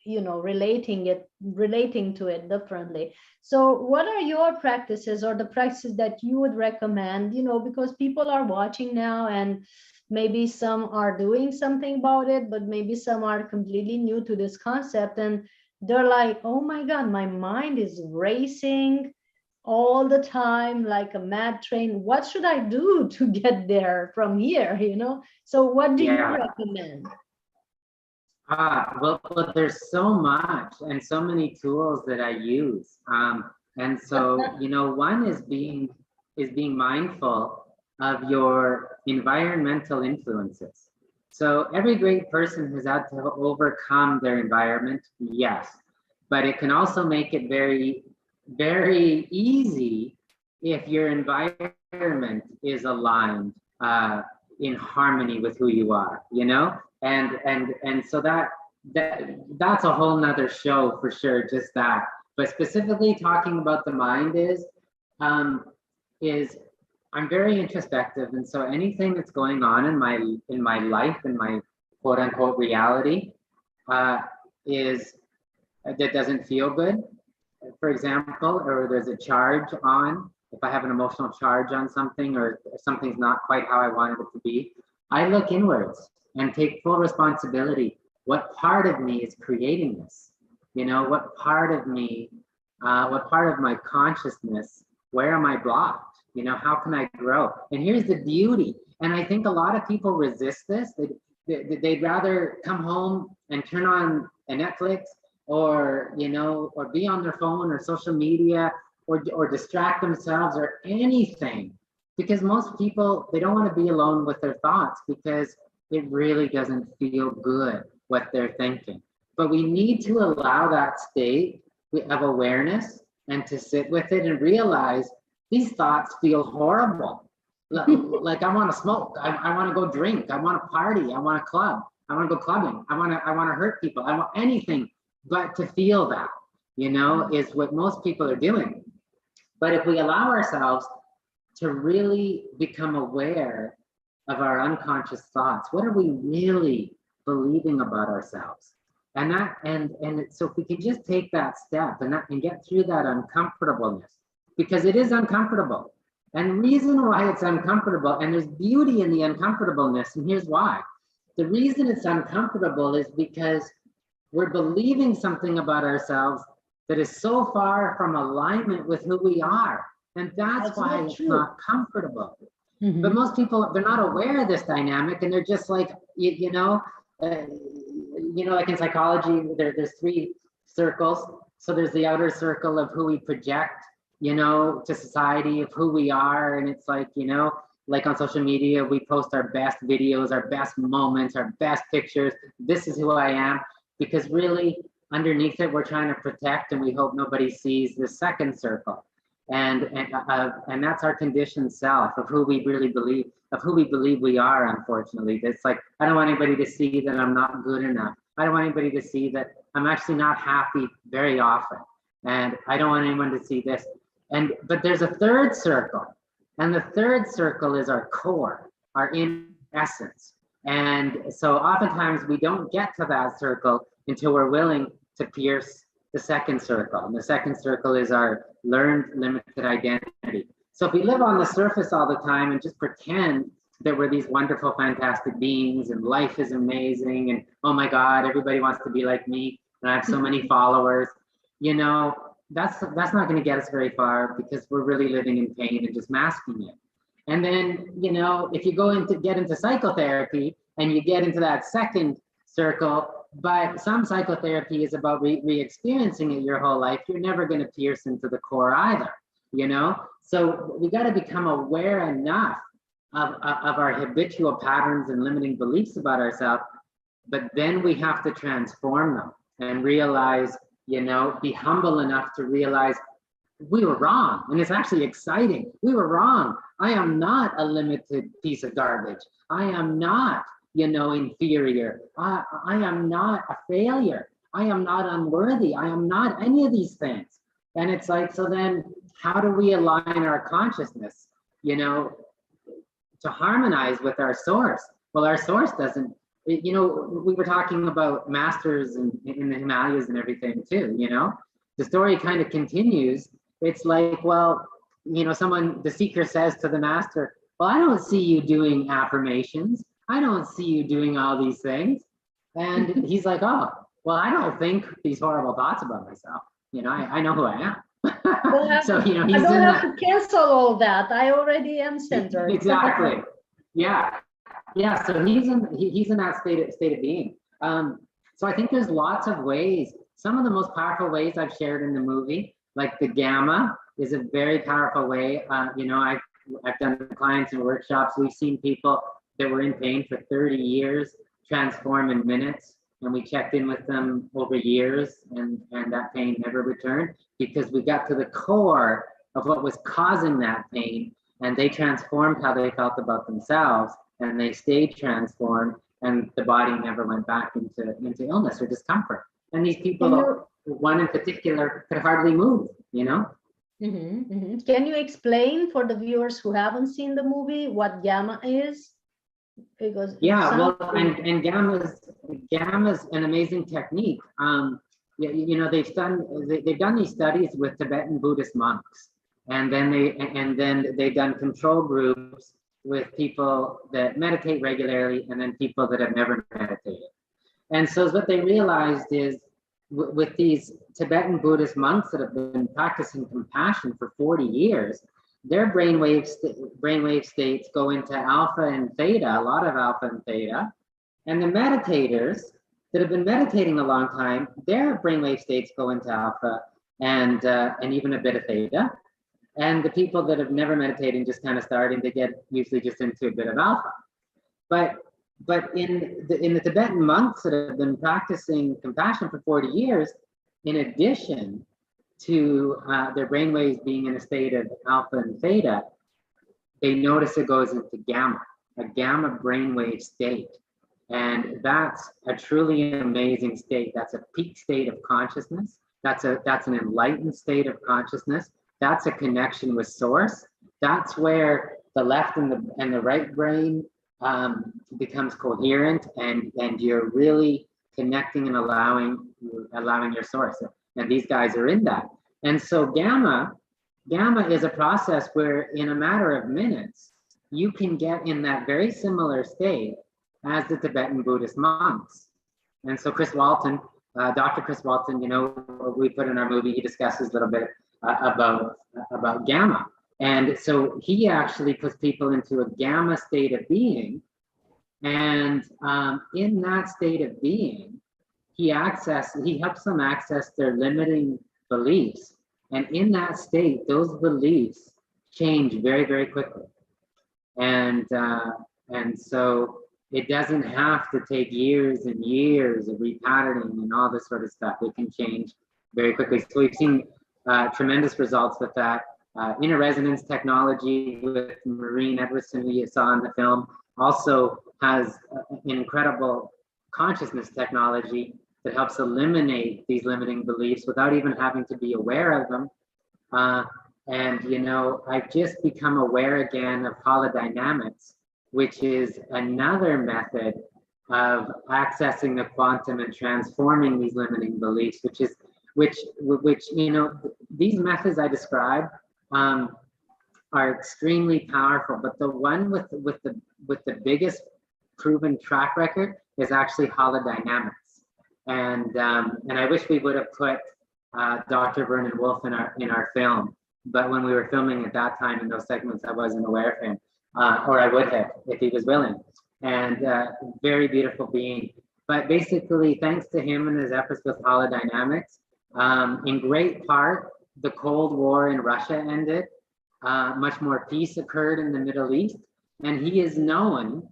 you know, relating to it differently. So what are your practices, or the practices that you would recommend, you know, because people are watching now, and maybe some are doing something about it, but maybe some are completely new to this concept, and they're like, oh my God, my mind is racing all the time like a mad train. What should I do to get there from here, you know? So what do you recommend? Well, there's so much and so many tools that I use. And so, you know, one is being mindful of your environmental influences. So every great person has had to overcome their environment, yes, but it can also make it very, very easy if your environment is aligned in harmony with who you are, you know? And so that's a whole nother show for sure, just that. But specifically talking about the mind is I'm very introspective, and so anything that's going on in my life, in my quote unquote reality, is that doesn't feel good. For example, or there's a charge on. If I have an emotional charge on something, or something's not quite how I wanted it to be, I look inwards and take full responsibility. What part of me is creating this? You know, what part of me, what part of my consciousness, where am I blocked? You know, how can I grow? And here's the beauty. And I think a lot of people resist this. They'd rather come home and turn on a Netflix, or, you know, or be on their phone or social media, or distract themselves or anything. Because most people, they don't want to be alone with their thoughts, because it really doesn't feel good what they're thinking. But we need to allow that state of awareness and to sit with it and realize these thoughts feel horrible. Like I want to smoke, I want to go drink, I want to party, I want to club, I want to go clubbing, I want to hurt people, I want anything but to feel that, you know, is what most people are doing. But if we allow ourselves to really become aware of our unconscious thoughts, what are we really believing about ourselves? And that, and so if we can just take that step and get through that uncomfortableness, because it is uncomfortable. And the reason why it's uncomfortable, and there's beauty in the uncomfortableness, and here's why. The reason it's uncomfortable is because we're believing something about ourselves that is so far from alignment with who we are. And that's why it's not comfortable. Mm-hmm. But most people, they're not aware of this dynamic, and they're just like, you know, like in psychology, there's 3 circles. So there's the outer circle of who we project, you know, to society, of who we are. And it's like, you know, like on social media, we post our best videos, our best moments, our best pictures. This is who I am. Because really, underneath it, we're trying to protect, and we hope nobody sees the second circle. And that's our conditioned self, of who we really believe, of who we believe we are, unfortunately. It's like, I don't want anybody to see that I'm not good enough. I don't want anybody to see that I'm actually not happy very often. And I don't want anyone to see this. But there's a third circle. And the third circle is our core, our inner essence. And so oftentimes we don't get to that circle until we're willing to pierce the second circle. And the second circle is our learned limited identity. So if we live on the surface all the time and just pretend that we're these wonderful, fantastic beings, and life is amazing, and oh my God, everybody wants to be like me, and I have so many followers, you know, that's not going to get us very far, because we're really living in pain and just masking it. And then, you know, if you get into psychotherapy and you get into that second circle, but some psychotherapy is about re-experiencing it your whole life, you're never going to pierce into the core either, you know? So we got to become aware enough of our habitual patterns and limiting beliefs about ourselves, but then we have to transform them and realize, you know, be humble enough to realize we were wrong. And it's actually exciting. We were wrong. I am not a limited piece of garbage. I am not, you know, inferior. I am not a failure. I am not unworthy. I am not any of these things. And it's like, so then how do we align our consciousness, you know, to harmonize with our source? Well, our source doesn't, you know, we were talking about masters in the Himalayas and everything too, you know, the story kind of continues. It's like, well, you know, the seeker says to the master, well, I don't see you doing affirmations. I don't see you doing all these things. And he's like, oh, well, I don't think these horrible thoughts about myself. You know, I know who I am. So, you know, I he's don't in have that. to cancel all that. I already am centered. Exactly. Yeah. Yeah. So he's in that state of being. So I think there's lots of ways. Some of the most powerful ways I've shared in the movie, like the gamma, is a very powerful way. You know, I've done clients and workshops. We've seen people that were in pain for 30 years transform in minutes, and we checked in with them over years, and that pain never returned because we got to the core of what was causing that pain, and they transformed how they felt about themselves, and they stayed transformed, and the body never went back into illness or discomfort. And these people, one in particular, could hardly move, you know? Can you explain for the viewers who haven't seen the movie what gamma is? Because yeah, well, and gamma's an amazing technique. You know, they've done these studies with Tibetan Buddhist monks, and then they've done control groups with people that meditate regularly, and then people that have never meditated. And so what they realized is with these Tibetan Buddhist monks that have been practicing compassion for 40 years, their brainwave states go into alpha and theta, a lot of alpha and theta. And the meditators that have been meditating a long time, their brainwave states go into alpha and even a bit of theta. And the people that have never meditated and just kind of starting, they get usually just into a bit of alpha. But in the Tibetan monks that have been practicing compassion for 40 years, in addition to their brainwaves being in a state of alpha and theta, they notice it goes into gamma, a gamma brainwave state. And that's a truly amazing state. That's a peak state of consciousness. That's an enlightened state of consciousness. That's a connection with source. That's where the left and the right brain becomes coherent, and you're really connecting and allowing your source. And these guys are in that. And so gamma is a process where in a matter of minutes, you can get in that very similar state as the Tibetan Buddhist monks. And so Chris Walton, Dr. Chris Walton, you know, we put in our movie, he discusses a little bit about gamma. And so he actually puts people into a gamma state of being. And in that state of being, he helps them access their limiting beliefs. And in that state, those beliefs change very, very quickly. And so it doesn't have to take years and years of repatterning and all this sort of stuff. It can change very quickly. So we've seen tremendous results with that. Inner resonance technology with Maureen Edwardson, who you saw in the film, also has an incredible consciousness technology that helps eliminate these limiting beliefs without even having to be aware of them. And, you know, I've just become aware again of holodynamics, which is another method of accessing the quantum and transforming these limiting beliefs, which you know, these methods I described are extremely powerful, but the one with the biggest proven track record is actually holodynamics. And I wish we would have put Dr. Vernon Wolf in our film, but when we were filming at that time in those segments, I wasn't aware of him, or I would have if he was willing. And very beautiful being. But basically, thanks to him and his efforts with holodynamics, in great part, the Cold War in Russia ended. Much more peace occurred in the Middle East, and he is known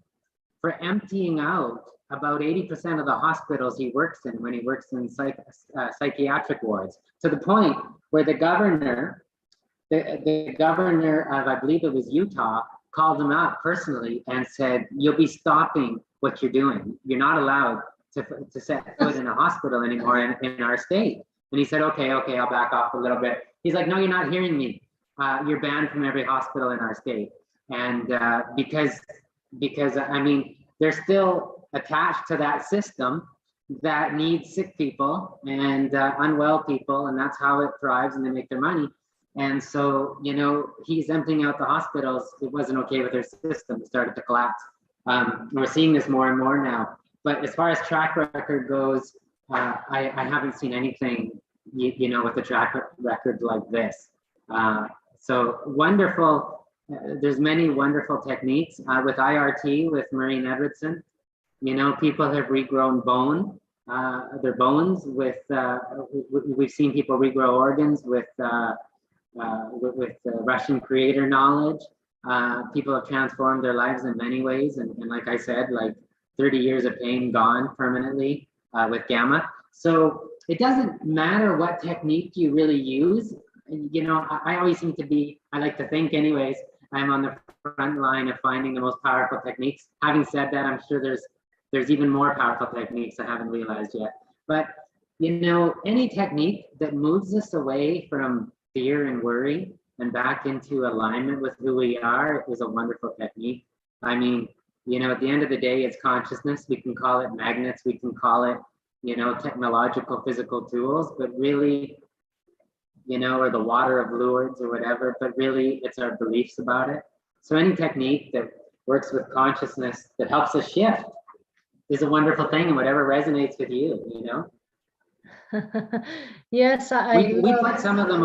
for emptying out about 80% of the hospitals he works in when he works in psychiatric wards, to the point where the governor of, I believe it was Utah, called him out personally and said, "You'll be stopping what you're doing. You're not allowed to set foot in a hospital anymore in our state." And he said, okay, I'll back off a little bit. He's like, "No, you're not hearing me. You're banned from every hospital in our state." And because I mean, they're still attached to that system that needs sick people and unwell people, and that's how it thrives and they make their money. And so, you know, he's emptying out the hospitals. It wasn't okay with their system. It started to collapse. We're seeing this more and more now. But as far as track record goes, I haven't seen anything, you know, with the track records like this. So wonderful. There's many wonderful techniques with IRT with Maureen Edwardson. You know, people have regrown their bones with. We've seen people regrow organs with Russian creator knowledge. People have transformed their lives in many ways, and like I said, like 30 years of pain gone permanently with gamma. So it doesn't matter what technique you really use. You know, I always seem to be, I like to think anyways, I'm on the front line of finding the most powerful techniques. Having said that, I'm sure there's even more powerful techniques I haven't realized yet. But, you know, any technique that moves us away from fear and worry and back into alignment with who we are is a wonderful technique. I mean, you know, at the end of the day, it's consciousness. We can call it magnets, we can call it, you know, technological physical tools, but really, you know, or the water of Lourdes or whatever, but really it's our beliefs about it. So any technique that works with consciousness that helps us shift is a wonderful thing, and whatever resonates with you, you know. Yes, we put some of the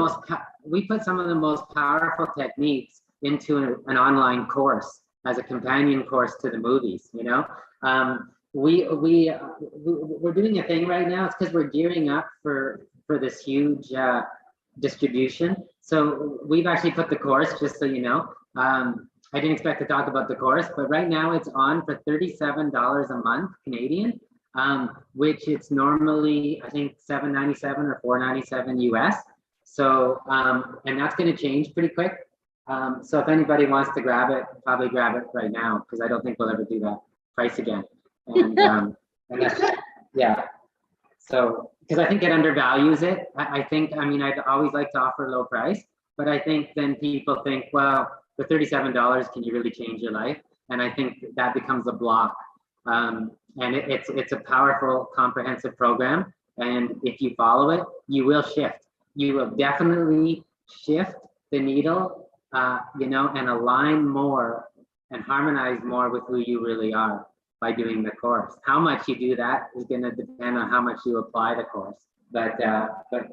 most powerful techniques into an online course as a companion course to the movies, you know. We're doing a thing right now. It's because we're gearing up for this huge distribution. So we've actually put the course, just so you know. I didn't expect to talk about the course, but right now it's on for $37 a month Canadian, which it's normally, I think, $7.97 or $4.97 US. So, and that's going to change pretty quick. So if anybody wants to grab it, probably grab it right now, because I don't think we'll ever do that price again. And, and that's, yeah. So, because I think it undervalues it. I think, I mean, I'd always like to offer low price, but I think then people think, well, for $37, can you really change your life? And I think that becomes a block. And it's a powerful, comprehensive program. And if you follow it, you will shift. You will definitely shift the needle, you know, and align more and harmonize more with who you really are by doing the course. How much you do that is going to depend on how much you apply the course. But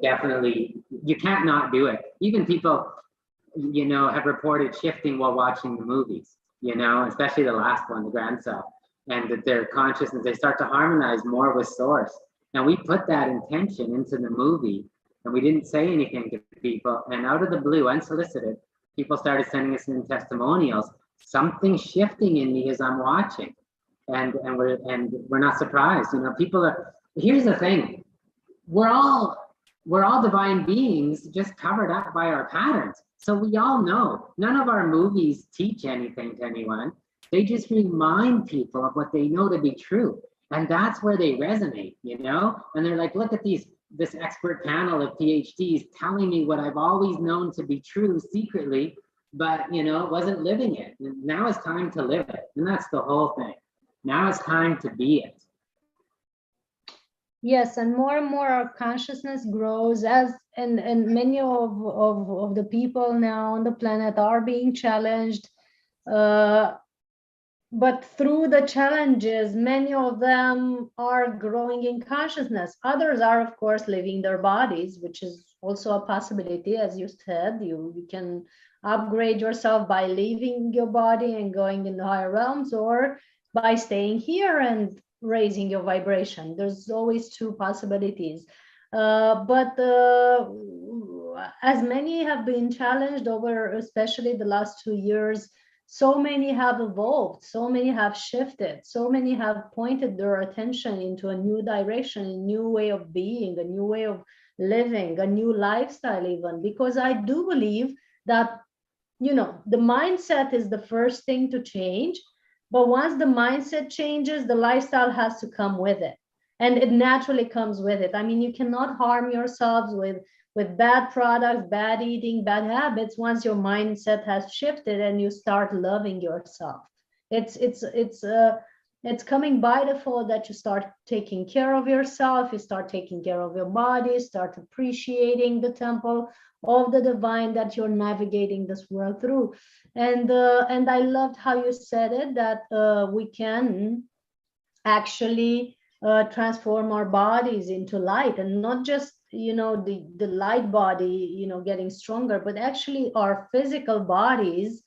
definitely, you can't not do it. Even people, you know, have reported shifting while watching the movies, you know, especially the last one, the Grand Self, and that their consciousness, they start to harmonize more with source. And we put that intention into the movie, and we didn't say anything to people. And out of the blue, unsolicited, people started sending us in testimonials. Something's shifting in me as I'm watching, and we're not surprised. You know, people are. Here's the thing: we're all divine beings, just covered up by our patterns. So we all know. None of our movies teach anything to anyone. They just remind people of what they know to be true. And that's where they resonate, you know? And they're like, look at this expert panel of PhDs telling me what I've always known to be true secretly, but, you know, wasn't living it. And now it's time to live it. And that's the whole thing. Now it's time to be it. Yes, and more our consciousness grows and many of the people now on the planet are being challenged. But through the challenges, many of them are growing in consciousness. Others are, of course, leaving their bodies, which is also a possibility. As you said, you can upgrade yourself by leaving your body and going in the higher realms, or by staying here and raising your vibration. There's always two possibilities. But as many have been challenged over, especially the last 2 years, so many have evolved, so many have shifted, so many have pointed their attention into a new direction, a new way of being, a new way of living, a new lifestyle even, because I do believe that, you know, the mindset is the first thing to change, but once the mindset changes, the lifestyle has to come with it, and it naturally comes with it. I mean, you cannot harm yourselves with bad products, bad eating, bad habits, once your mindset has shifted and you start loving yourself. It's coming by default that you start taking care of yourself, you start taking care of your body, start appreciating the temple of the divine that you're navigating this world through. And I loved how you said it, that we can actually transform our bodies into light, and not just the light body, getting stronger, but actually our physical bodies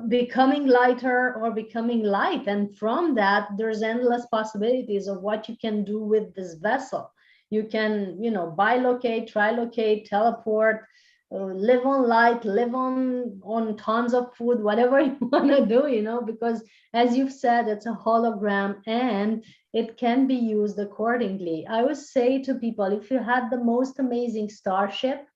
becoming lighter or becoming light. And from that, there's endless possibilities of what you can do with this vessel. You can, bilocate, trilocate, teleport, live on light, live on tons of food, whatever you want to do, because as you've said, it's a hologram and it can be used accordingly. I would say to people, if you had the most amazing starship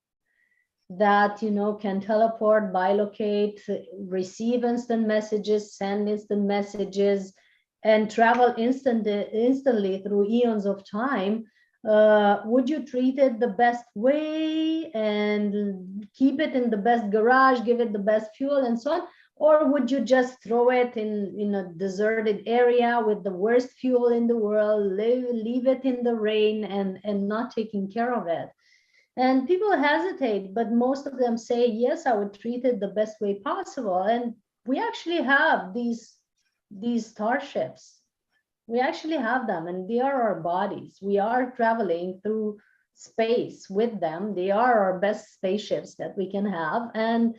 that can teleport, bilocate, receive instant messages, send instant messages, and travel instantly through eons of time, would you treat it the best way and keep it in the best garage, give it the best fuel and so on? Or would you just throw it in a deserted area with the worst fuel in the world, leave it in the rain and not taking care of it? And people hesitate, but most of them say, yes, I would treat it the best way possible. And we actually have these starships. We actually have them, and they are our bodies. We are traveling through space with them. They are our best spaceships that we can have. And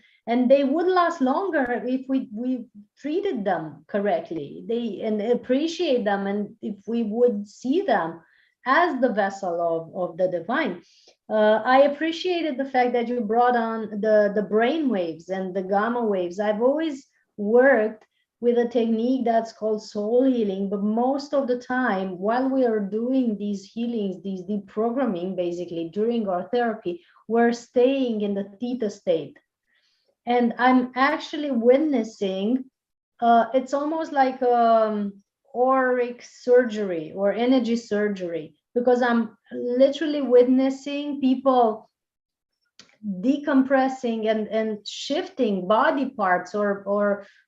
they would last longer if we treated them correctly. And appreciate them, and if we would see them as the vessel of the divine. I appreciated the fact that you brought on the brain waves and the gamma waves. I've always worked with a technique that's called soul healing, but most of the time, while we are doing these healings, these deprogramming, basically during our therapy, we're staying in the theta state. And I'm actually witnessing, it's almost like auric surgery or energy surgery, because I'm literally witnessing people decompressing and shifting body parts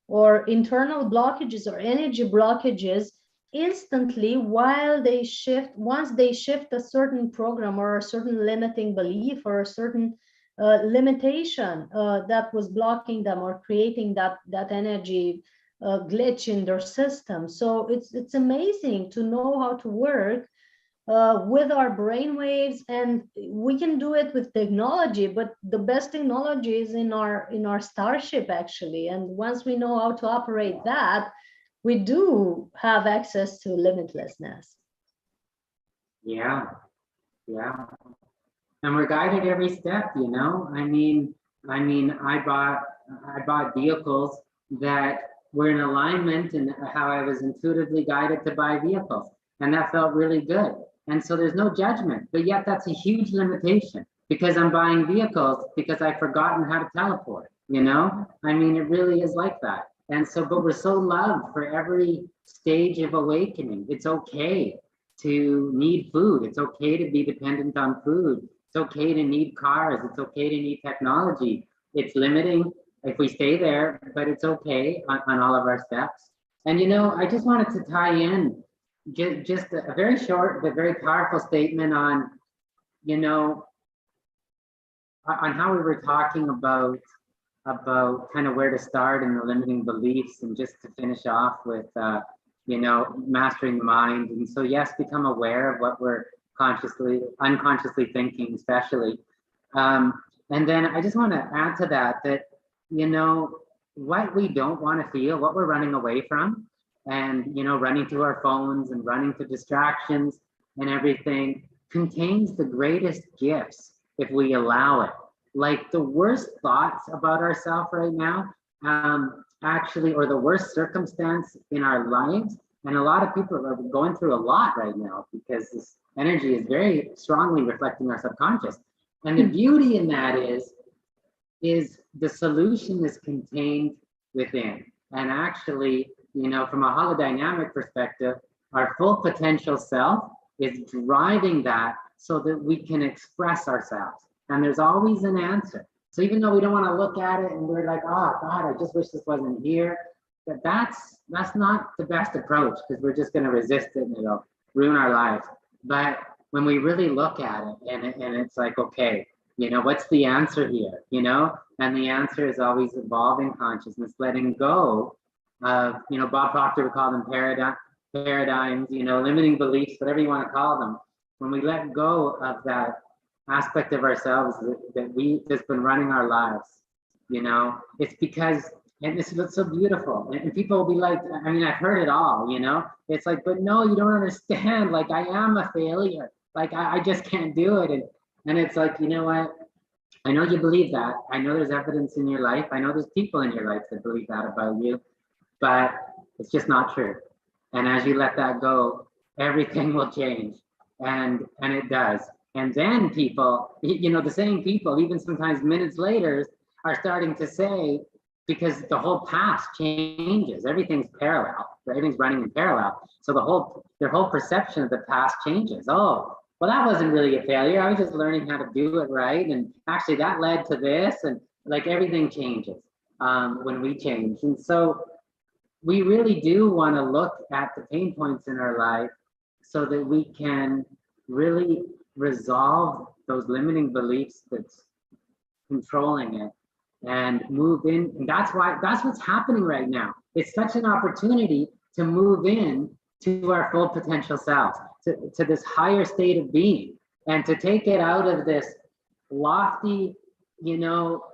or internal blockages or energy blockages instantly while they shift. Once they shift a certain program or a certain limiting belief or a certain limitation that was blocking them or creating that energy glitch in their system. So it's amazing to know how to work with our brain waves, and we can do it with technology, but the best technology is in our starship actually. And once we know how to operate that, we do have access to limitlessness. Yeah, yeah. And we're guided every step, I bought vehicles that were in alignment and how I was intuitively guided to buy vehicles. And that felt really good. And so there's no judgment, but yet that's a huge limitation because I'm buying vehicles because I've forgotten how to teleport, it really is like that. And so, but we're so loved for every stage of awakening. It's okay to need food. It's okay to be dependent on food. It's okay to need cars. It's okay to need technology. It's limiting if we stay there, but it's okay on all of our steps. And, I just wanted to tie in just a very short but very powerful statement on how we were talking about kind of where to start in the limiting beliefs, and just to finish off with mastering the mind. And so yes, become aware of what we're unconsciously thinking, especially. And then I just want to add to that what we don't want to feel, what we're running away from, and running to our phones and running to distractions and everything, contains the greatest gifts if we allow it. Like the worst thoughts about ourselves right now, actually, or the worst circumstance in our lives, and a lot of people are going through a lot right now because this energy is very strongly reflecting our subconscious. And the beauty in that is the solution is contained within. And actually, from a holodynamic perspective, our full potential self is driving that so that we can express ourselves. And there's always an answer. So even though we don't want to look at it and we're like, oh God, I just wish this wasn't here, but that's not the best approach, because we're just going to resist it and it'll ruin our lives. But when we really look at it and it's like, okay, what's the answer here? And the answer is always evolving consciousness, letting go of, Bob Proctor would call them paradigms, limiting beliefs, whatever you want to call them. When we let go of that aspect of ourselves that we just been running our lives. You know, it's because, and this is so beautiful. And people will be like, I mean, I've heard it all, you know, it's like, but no, you don't understand. Like, I am a failure. Like, I just can't do it. And it's like, you know what? I know you believe that. I know there's evidence in your life. I know there's people in your life that believe that about you, but it's just not true. And as you let that go, everything will change. And it does. And then people, you know, the same people, even sometimes minutes later, are starting to say, because the whole past changes, everything's parallel, everything's running in parallel. So their whole perception of the past changes. Oh, well, that wasn't really a failure. I was just learning how to do it right. And actually that led to this, and like everything changes when we change. And so we really do want to look at the pain points in our life so that we can really resolve those limiting beliefs that's controlling it and move in. And that's what's happening right now. It's such an opportunity to move in to our full potential selves, to this higher state of being, and to take it out of this lofty, you know,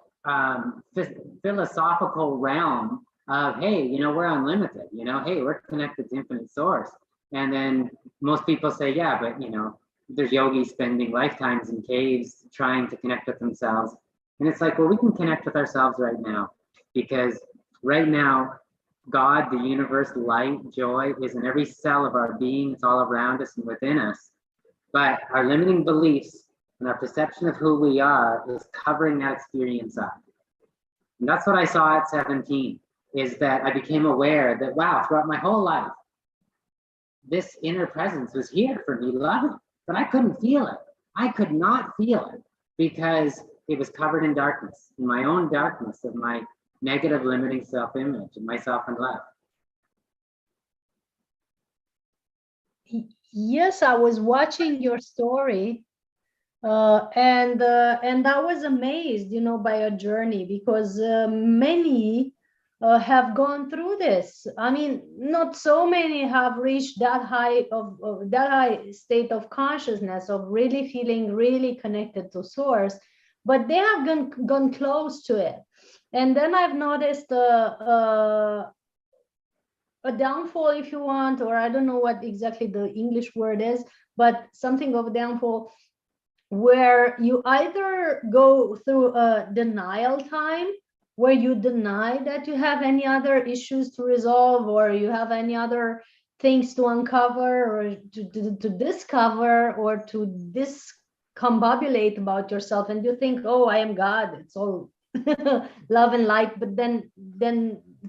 philosophical realm of, hey, you know, we're unlimited, you know, hey, we're connected to infinite source. And then most people say, yeah, but you know, there's yogis spending lifetimes in caves trying to connect with themselves. And it's like, well, we can connect with ourselves right now, because right now, God, the universe, light, joy is in every cell of our being. It's all around us and within us. But our limiting beliefs and our perception of who we are is covering that experience up. And that's what I saw at 17, is that I became aware that, wow, throughout my whole life, this inner presence was here for me, loving, but I couldn't feel it. I could not feel it because it was covered in darkness, in my own darkness of my negative limiting self-image and myself and love. Yes, I was watching your story, and I was amazed, you know, by your journey, because many have gone through this. I mean, not so many have reached that high of that high state of consciousness of really feeling really connected to source, but they have gone close to it. And then I've noticed a downfall, if you want, or I don't know what exactly the English word is, but something of a downfall, where you either go through a denial time, where you deny that you have any other issues to resolve, or you have any other things to uncover, or to discover, or to discombobulate about yourself, and you think, oh, I am God, it's all love and light. But then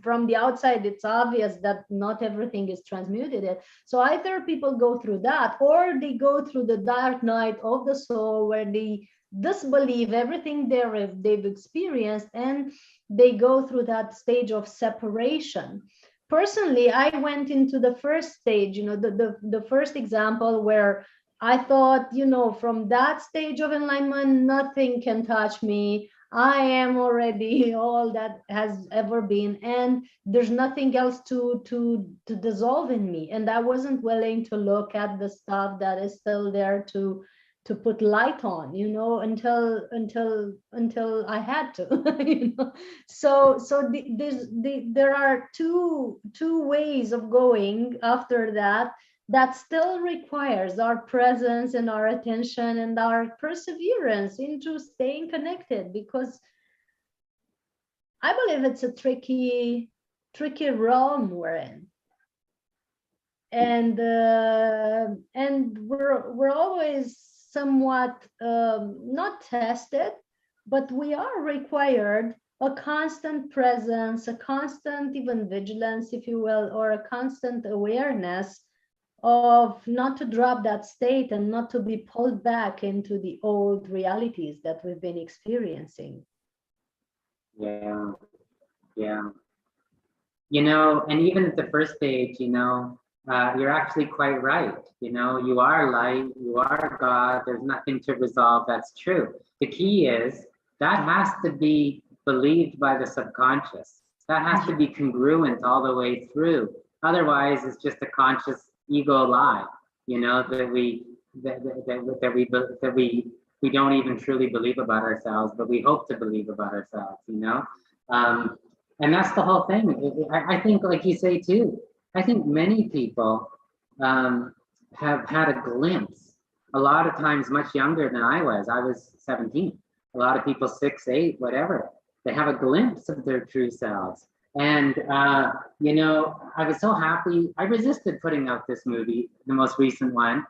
from the outside, it's obvious that not everything is transmuted. So either people go through that, or they go through the dark night of the soul, where they disbelieve everything they've experienced, and they go through that stage of separation. Personally, I went into the first stage, you know, the first example, where I thought, you know, from that stage of enlightenment, nothing can touch me. I am already all that has ever been, and there's nothing else to dissolve in me. And I wasn't willing to look at the stuff that is still there to put light on, you know, until I had to, you know. So there are two ways of going after that. That still requires our presence and our attention and our perseverance into staying connected, because I believe it's a tricky realm we're in. And we're always somewhat not tested, but we are required a constant presence, a constant even vigilance, if you will, or a constant awareness of not to drop that state and not to be pulled back into the old realities that we've been experiencing. Yeah, yeah. You know, and even at the first stage, you know, you're actually quite right. You know, you are light, you are God, there's nothing to resolve. That's true. The key is that has to be believed by the subconscious. That has to be congruent all the way through. Otherwise, it's just a conscious ego lie, you know, that we we don't even truly believe about ourselves, but we hope to believe about ourselves, you know? Um, and that's the whole thing. I think, like you say too, I think many people have had a glimpse, a lot of times much younger than I was. I was 17. A lot of people 6, 8, whatever. They have a glimpse of their true selves. And, you know, I was so happy. I resisted putting out this movie, the most recent one,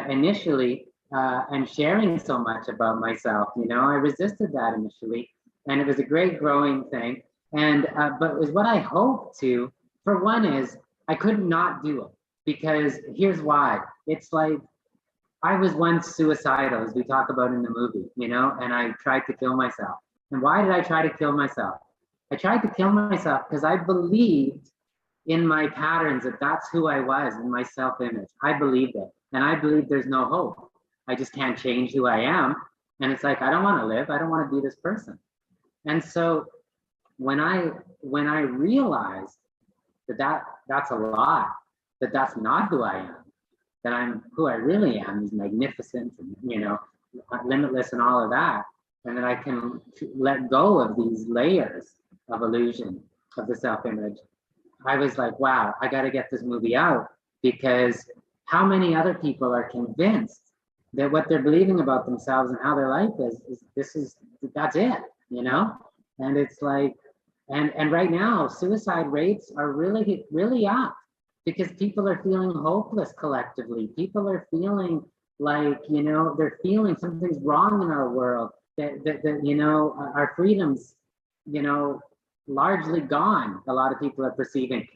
initially, and sharing so much about myself. You know, I resisted that initially. And it was a great growing thing. And, but it was what I hoped to. For one, is I could not do it because here's why. It's like I was once suicidal, as we talk about in the movie, you know, and I tried to kill myself. And why did I try to kill myself? I tried to kill myself because I believed in my patterns that that's who I was in my self-image. I believed it. And I believe there's no hope. I just can't change who I am. And it's like, I don't want to live. I don't want to be this person. And so when I realized that's a lie, that that's not who I am, that I'm who I really am is magnificent and, you know, limitless and all of that. And that I can let go of these layers of illusion of the self-image. I was like, wow, I got to get this movie out because how many other people are convinced that what they're believing about themselves and how their life that's it, you know? And it's like, and right now, suicide rates are really, really up because people are feeling hopeless collectively. People are feeling like, you know, they're feeling something's wrong in our world, that you know, our freedoms, you know, largely gone, a lot of people are perceiving.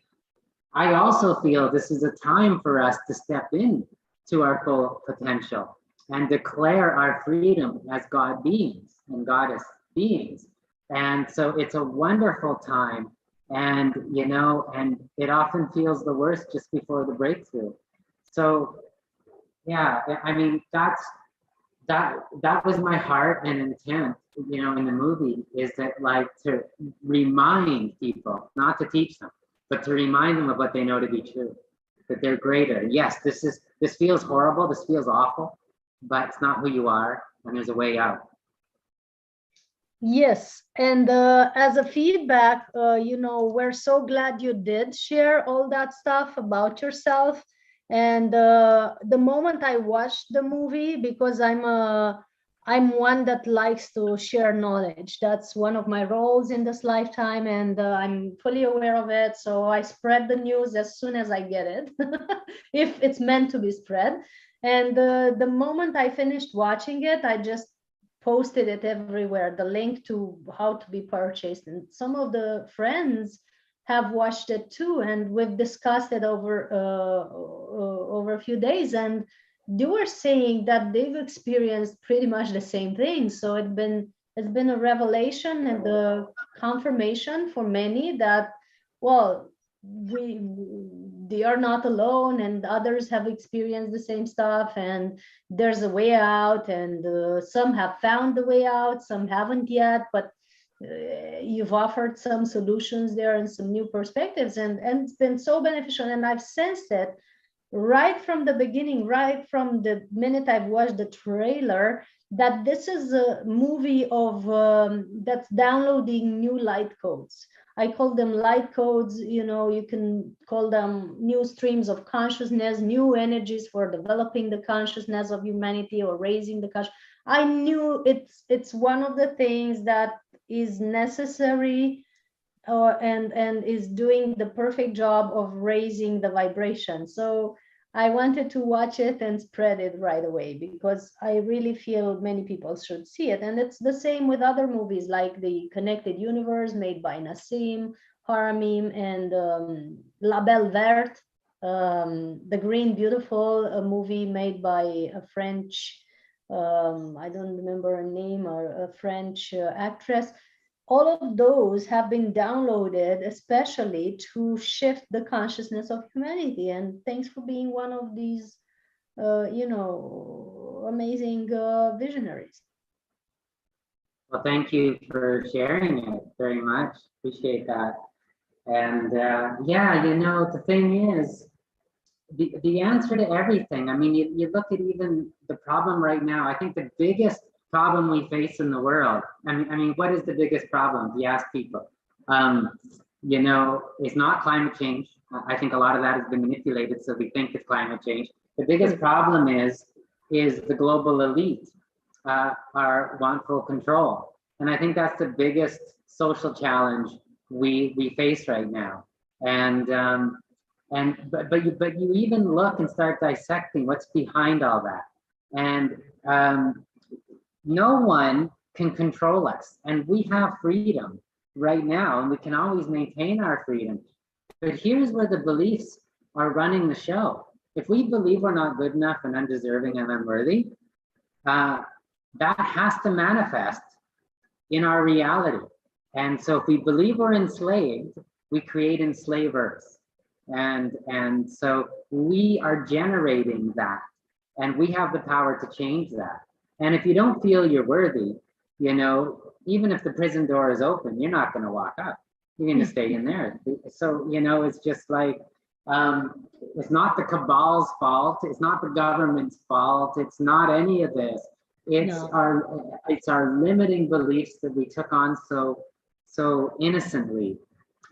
I also feel this is a time for us to step in to our full potential and declare our freedom as God beings and goddess beings. And so it's a wonderful time. And, you know, and it often feels the worst just before the breakthrough. So, yeah, I mean, that was my heart and intent, you know, in the movie, is that, like, to remind people, not to teach them, but to remind them of what they know to be true, that they're greater. Yes, this feels horrible, this feels awful, but it's not who you are, and there's a way out. Yes, and as a feedback, you know, we're so glad you did share all that stuff about yourself. And the moment I watched the movie, because I'm one that likes to share knowledge. That's one of my roles in this lifetime, and I'm fully aware of it. So I spread the news as soon as I get it, if it's meant to be spread. And the moment I finished watching it, I just posted it everywhere, the link to how to be purchased. And some of the friends have watched it too, and we've discussed it over a few days, and they were saying that they've experienced pretty much the same thing. So it's been a revelation and a confirmation for many that, well, they are not alone, and others have experienced the same stuff, and there's a way out, and some have found the way out, some haven't yet, but you've offered some solutions there and some new perspectives, and it's been so beneficial. And I've sensed it right from the beginning, right from the minute I've watched the trailer, that this is a movie of that's downloading new light codes. I call them light codes. You know, you can call them new streams of consciousness, new energies for developing the consciousness of humanity or raising the consciousness. I knew it's one of the things that is necessary, and is doing the perfect job of raising the vibration. So I wanted to watch it and spread it right away, because I really feel many people should see it. And it's the same with other movies like The Connected Universe, made by Nassim Haramim, and La Belle Verte, The Green Beautiful, a movie made by a French, I don't remember her name, or a French actress. All of those have been downloaded especially to shift the consciousness of humanity. And thanks for being one of these, you know, amazing visionaries. Well, thank you for sharing it very much. Appreciate that. And yeah, you know, the thing is, the answer to everything. I mean, you look at even the problem right now. I think the biggest problem we face in the world. I mean, what is the biggest problem? If you ask people, you know, it's not climate change. I think a lot of that has been manipulated, so we think it's climate change. The biggest problem is the global elite want full control, and I think that's the biggest social challenge we face right now. And but you even look and start dissecting what's behind all that, and no one can control us, and we have freedom right now, and we can always maintain our freedom. But here's where the beliefs are running the show. If we believe we're not good enough and undeserving and unworthy, that has to manifest in our reality. And so if we believe we're enslaved, we create enslavers. And so we are generating that, and we have the power to change that. And if you don't feel you're worthy, you know, even if the prison door is open, you're not going to walk up. You're going to stay in there. So, you know, it's just like, it's not the cabal's fault. It's not the government's fault. It's not any of this. It's our limiting beliefs that we took on so innocently.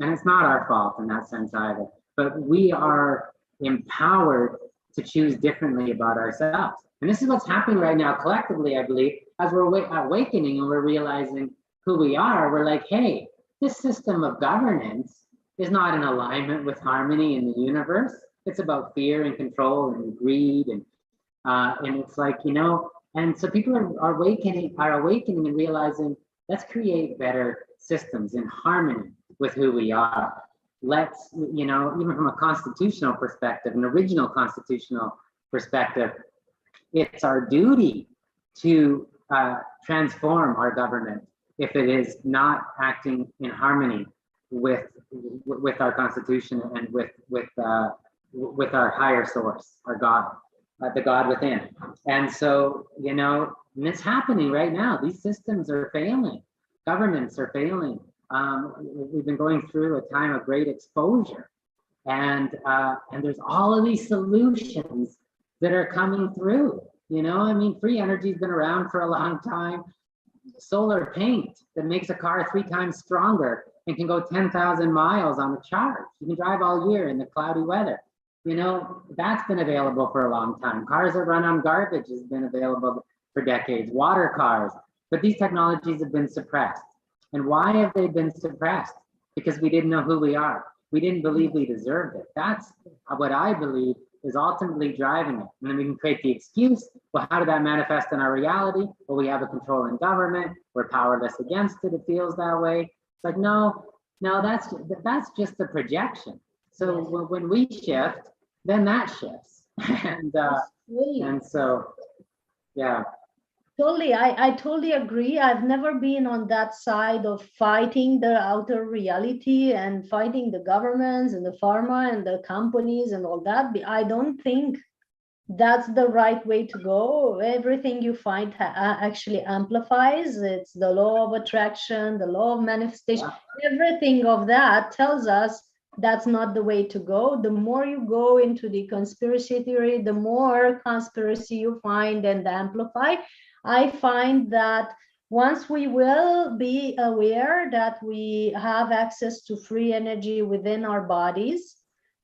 And it's not our fault in that sense either. But we are empowered to choose differently about ourselves. And this is what's happening right now collectively, I believe, as we're awakening and we're realizing who we are. We're like, hey, this system of governance is not in alignment with harmony in the universe. It's about fear and control and greed, and it's like, you know, and so people are awakening and realizing, let's create better systems in harmony with who we are. Let's, you know, even from a constitutional perspective, an original constitutional perspective, it's our duty to transform our government if it is not acting in harmony with our constitution and with our higher source, our God, the God within. And so, you know, and it's happening right now. These systems are failing. Governments are failing. We've been going through a time of great exposure, and there's all of these solutions that are coming through. You know, I mean, free energy's been around for a long time. Solar paint that makes a car 3 times stronger and can go 10,000 miles on a charge. You can drive all year in the cloudy weather. You know, that's been available for a long time. Cars that run on garbage has been available for decades. Water cars, but these technologies have been suppressed. And why have they been suppressed? Because we didn't know who we are. We didn't believe we deserved it. That's what I believe is ultimately driving it. And then we can create the excuse, well, how did that manifest in our reality? Well, we have a controlling government. We're powerless against it. It feels that way. It's like, no, that's just the projection. So when we shift, then that shifts. and so, yeah. Totally, I totally agree. I've never been on that side of fighting the outer reality and fighting the governments and the pharma and the companies and all that. I don't think that's the right way to go. Everything you find actually amplifies. It's the law of attraction, the law of manifestation. Everything of that tells us that's not the way to go. The more you go into the conspiracy theory, the more conspiracy you find and amplify. I find that once we will be aware that we have access to free energy within our bodies,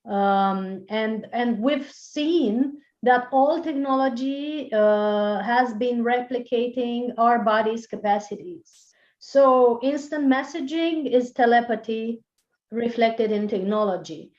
and we've seen that all technology has been replicating our body's capacities. So instant messaging is telepathy reflected in technology.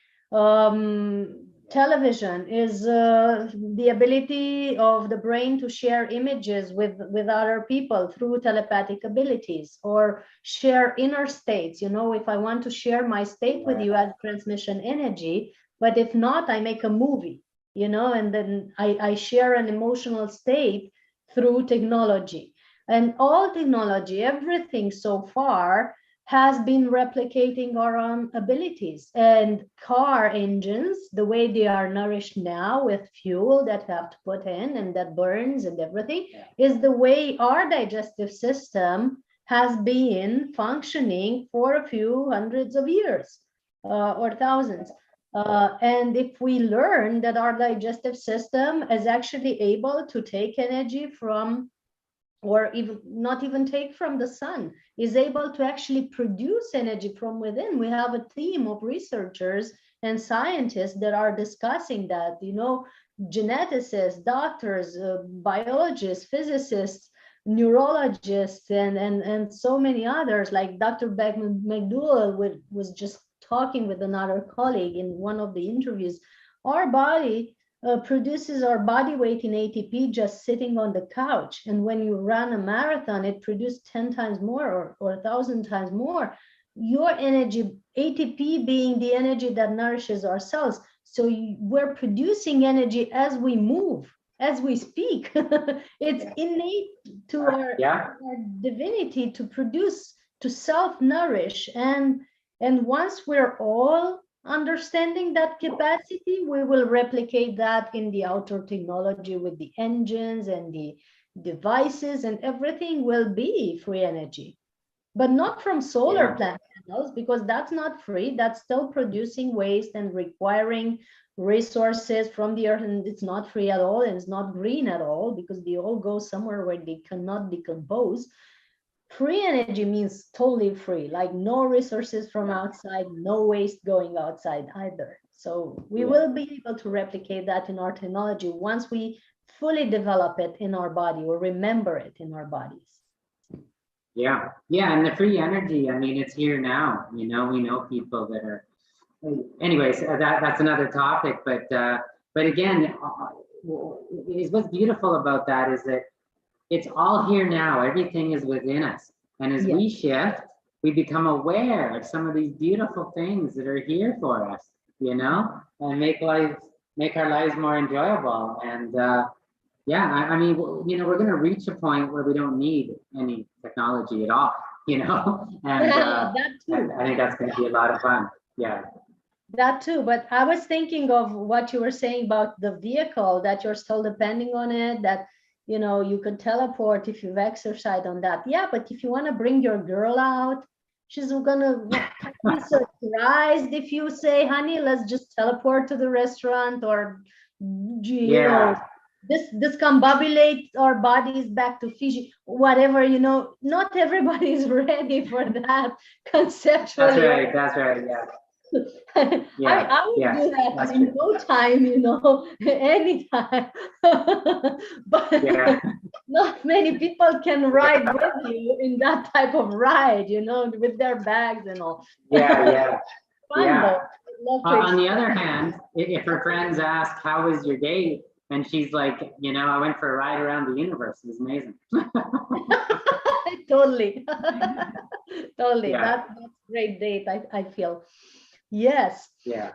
Television is the ability of the brain to share images with other people through telepathic abilities, or share inner states. You know, if I want to share my state with you as transmission energy, but if not, I make a movie, you know, and then I share an emotional state through technology. And all technology, everything so far, has been replicating our own abilities. And car engines, the way they are nourished now with fuel that have to put in and that burns and everything, is the way our digestive system has been functioning for a few hundreds of years or thousands. And if we learn that our digestive system is actually able to take energy from or even not even take from the sun, is able to actually produce energy from within. We have a team of researchers and scientists that are discussing that, geneticists, doctors, biologists, physicists, neurologists, and so many others, like Dr. Beckman McDowell was just talking with another colleague in one of the interviews. Our body produces our body weight in ATP just sitting on the couch. And when you run a marathon, it produces 10 times more or 1,000 times more. Your energy, ATP being the energy that nourishes our cells. So we're producing energy as we move, as we speak. It's innate to our divinity to produce, to self-nourish. And once we're all understanding that capacity, we will replicate that in the outdoor technology with the engines and the devices, and everything will be free energy. But not from solar panels, because that's not free. That's still producing waste and requiring resources from the earth, and it's not free at all, and it's not green at all, because they all go somewhere where they cannot decompose. Free energy means totally free, like no resources from outside, no waste going outside either. So we will be able to replicate that in our technology once we fully develop it in our body or remember it in our bodies. Yeah, and the free energy, I mean, it's here now. We know people that are. Anyways, that's another topic. But again, what's beautiful about that is that it's all here now. Everything is within us, and as we shift, we become aware of some of these beautiful things that are here for us. And make our lives more enjoyable. And I mean, we're going to reach a point where we don't need any technology at all. And that too. I think that's going to be a lot of fun. Yeah. That too, but I was thinking of what you were saying about the vehicle, that you're still depending on it, that you could teleport if you've exercised on that. Yeah, but if you want to bring your girl out, she's gonna be surprised if you say, honey, let's just teleport to the restaurant, or discombobulate our bodies back to Fiji, whatever. Not everybody is ready for that conceptually. That's right. Yeah. I would do that in no time, anytime. But not many people can ride with you in that type of ride, with their bags and all. Yeah. Fun, on the other hand, if her friends ask, how was your date? And she's like, I went for a ride around the universe. It was amazing. Totally. That's a great date, I feel. Yes. Yeah.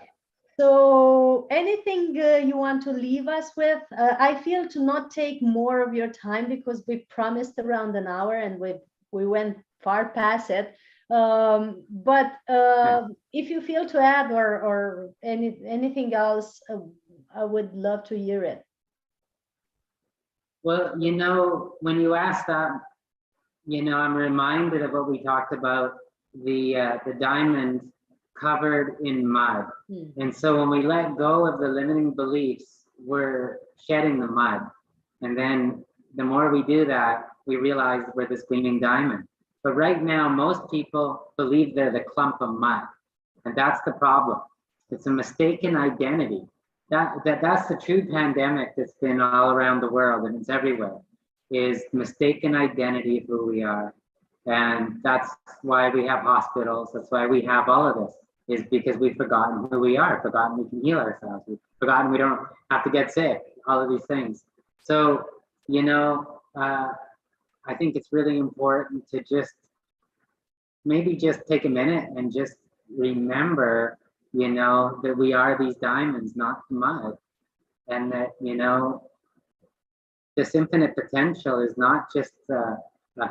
So anything you want to leave us with? I feel to not take more of your time, because we promised around an hour and we went far past it. But if you feel to add or anything else, I would love to hear it. Well, when you ask that, I'm reminded of what we talked about, the diamond covered in mud. And so when we let go of the limiting beliefs, we're shedding the mud. And then the more we do that, we realize we're this gleaming diamond. But right now, most people believe they're the clump of mud. And that's the problem. It's a mistaken identity. That's the true pandemic that's been all around the world, and it's everywhere, is mistaken identity of who we are. And that's why we have hospitals. That's why we have all of this, is because we've forgotten who we are, forgotten we can heal ourselves, we've forgotten we don't have to get sick, all of these things. So, I think it's really important to maybe just take a minute and just remember, that we are these diamonds, not mud. And that, this infinite potential is not just a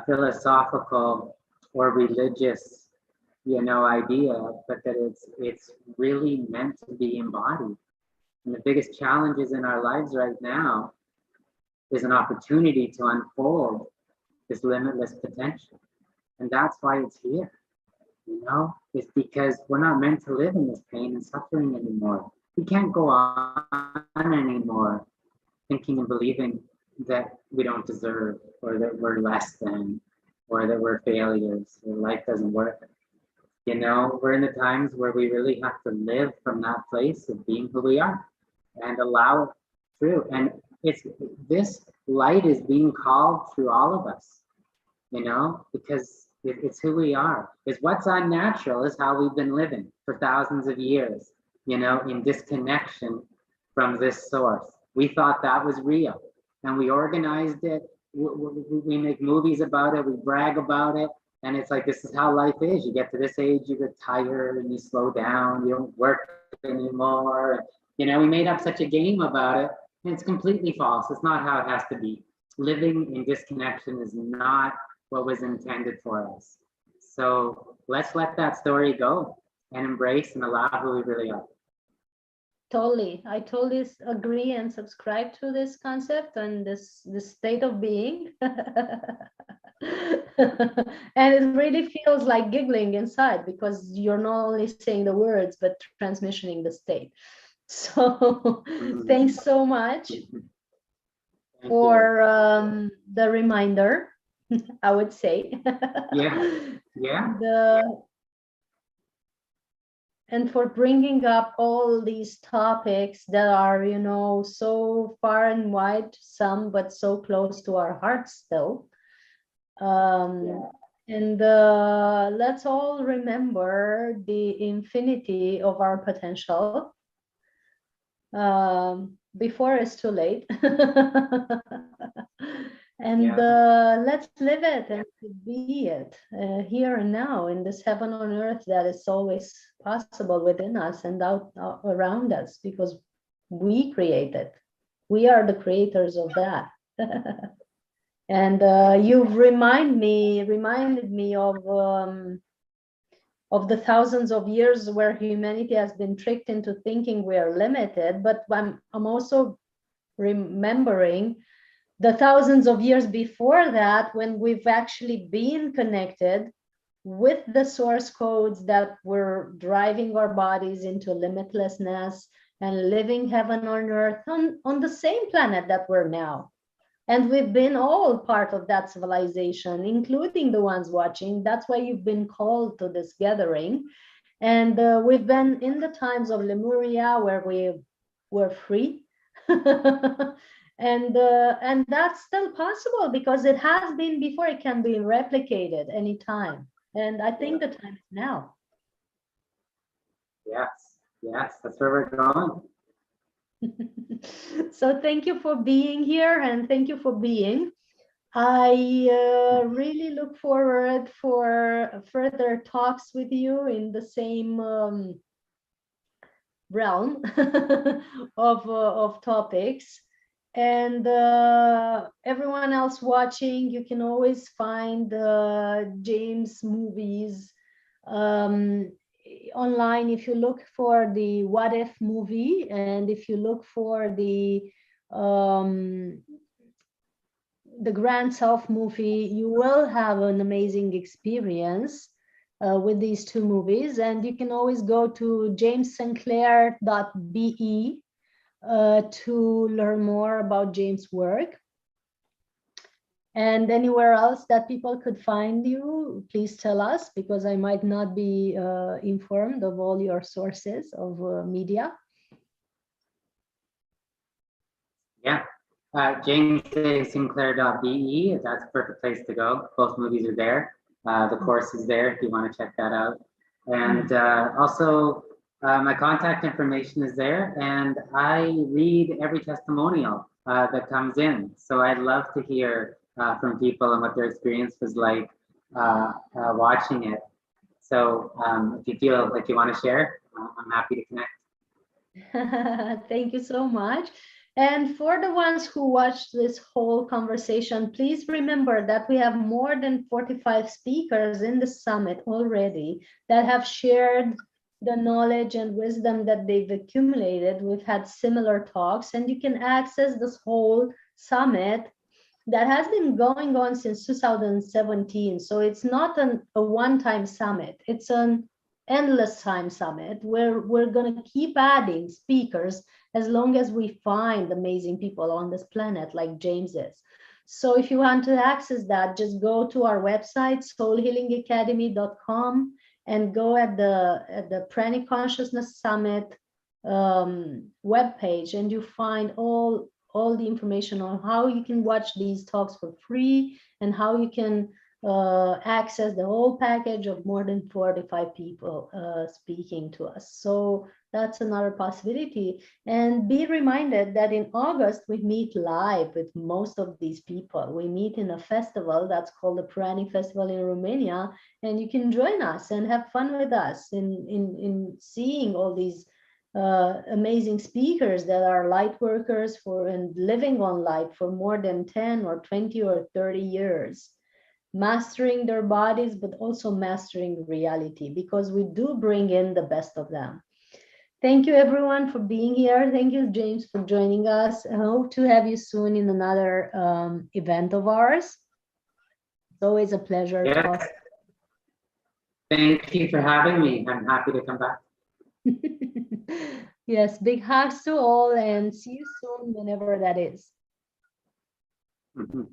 philosophical or religious idea, but that it's really meant to be embodied. And the biggest challenges in our lives right now is an opportunity to unfold this limitless potential. And that's why it's here. It's because we're not meant to live in this pain and suffering anymore. We can't go on anymore thinking and believing that we don't deserve, or that we're less than, or that we're failures, or life doesn't work. You know, we're in the times where we really have to live from that place of being who we are and allow it through. And it's this light is being called through all of us, you know, because it's who we are. It's what's unnatural is how we've been living for thousands of years, you know, in disconnection from this source. We thought that was real, and we organized it. We make movies about it, we brag about it, and it's like, this is how life is. You get to this age, you get tired and you slow down, you don't work anymore. You know, we made up such a game about it, and it's completely false. It's not how it has to be. Living in disconnection is not what was intended for us. So let's let that story go and embrace and allow who we really are. Totally. I totally agree and subscribe to this concept and this state of being. And it really feels like giggling inside, because you're not only saying the words, but transmissioning the state. So thanks so much for the reminder, I would say. Yeah. And for bringing up all these topics that are, you know, so far and wide, some, but so close to our hearts still. And let's all remember the infinity of our potential before it's too late. And let's live it and be it here and now in this heaven on earth that is always possible within us and out around us, because we create it. We are the creators of that. And you've reminded me of the thousands of years where humanity has been tricked into thinking we are limited, but I'm also remembering the thousands of years before that, when we've actually been connected with the source codes that were driving our bodies into limitlessness and living heaven on earth on the same planet that we're now. And we've been all part of that civilization, including the ones watching. That's why you've been called to this gathering. And we've been in the times of Lemuria, where we were free. And that's still possible, because it has been before. It can be replicated anytime. And I think the time is now. Yes, that's where we're going. So thank you for being here, and thank you for being. I really look forward for further talks with you in the same realm of topics. And everyone else watching, you can always find James movies online. If you look for the What If movie, and if you look for the Grand Self movie, you will have an amazing experience with these two movies. And you can always go to jamessinclair.be to learn more about James' work. And anywhere else that people could find you, please tell us, because I might not be informed of all your sources of media. Yeah, jamessinclair.be, that's a perfect place to go. Both movies are there. The course is there if you want to check that out. And also, my contact information is there, and I read every testimonial that comes in. So I'd love to hear from people and what their experience was like watching it. So if you feel like you want to share, I'm happy to connect. Thank you so much. And for the ones who watched this whole conversation, please remember that we have more than 45 speakers in the summit already that have shared the knowledge and wisdom that they've accumulated. We've had similar talks, and you can access this whole summit that has been going on since 2017. So it's not a one-time summit. It's an endless time summit where we're going to keep adding speakers as long as we find amazing people on this planet like James is. So if you want to access that, just go to our website, soulhealingacademy.com, and go at the Pranic Consciousness Summit webpage, and you find all the information on how you can watch these talks for free and how you can access the whole package of more than 45 people speaking to us. So that's another possibility. And be reminded that in August, we meet live with most of these people. We meet in a festival that's called the Pranic Festival in Romania, and you can join us and have fun with us in seeing all these amazing speakers that are light workers for and living on light for more than 10 or 20 or 30 years, mastering their bodies, but also mastering reality, because we do bring in the best of them. Thank you everyone for being here. Thank you, James, for joining us. I hope to have you soon in another event of ours. It's always a pleasure. Yes. Thank you for having me. I'm happy to come back. Yes, big hugs to all, and see you soon whenever that is. Mm-hmm.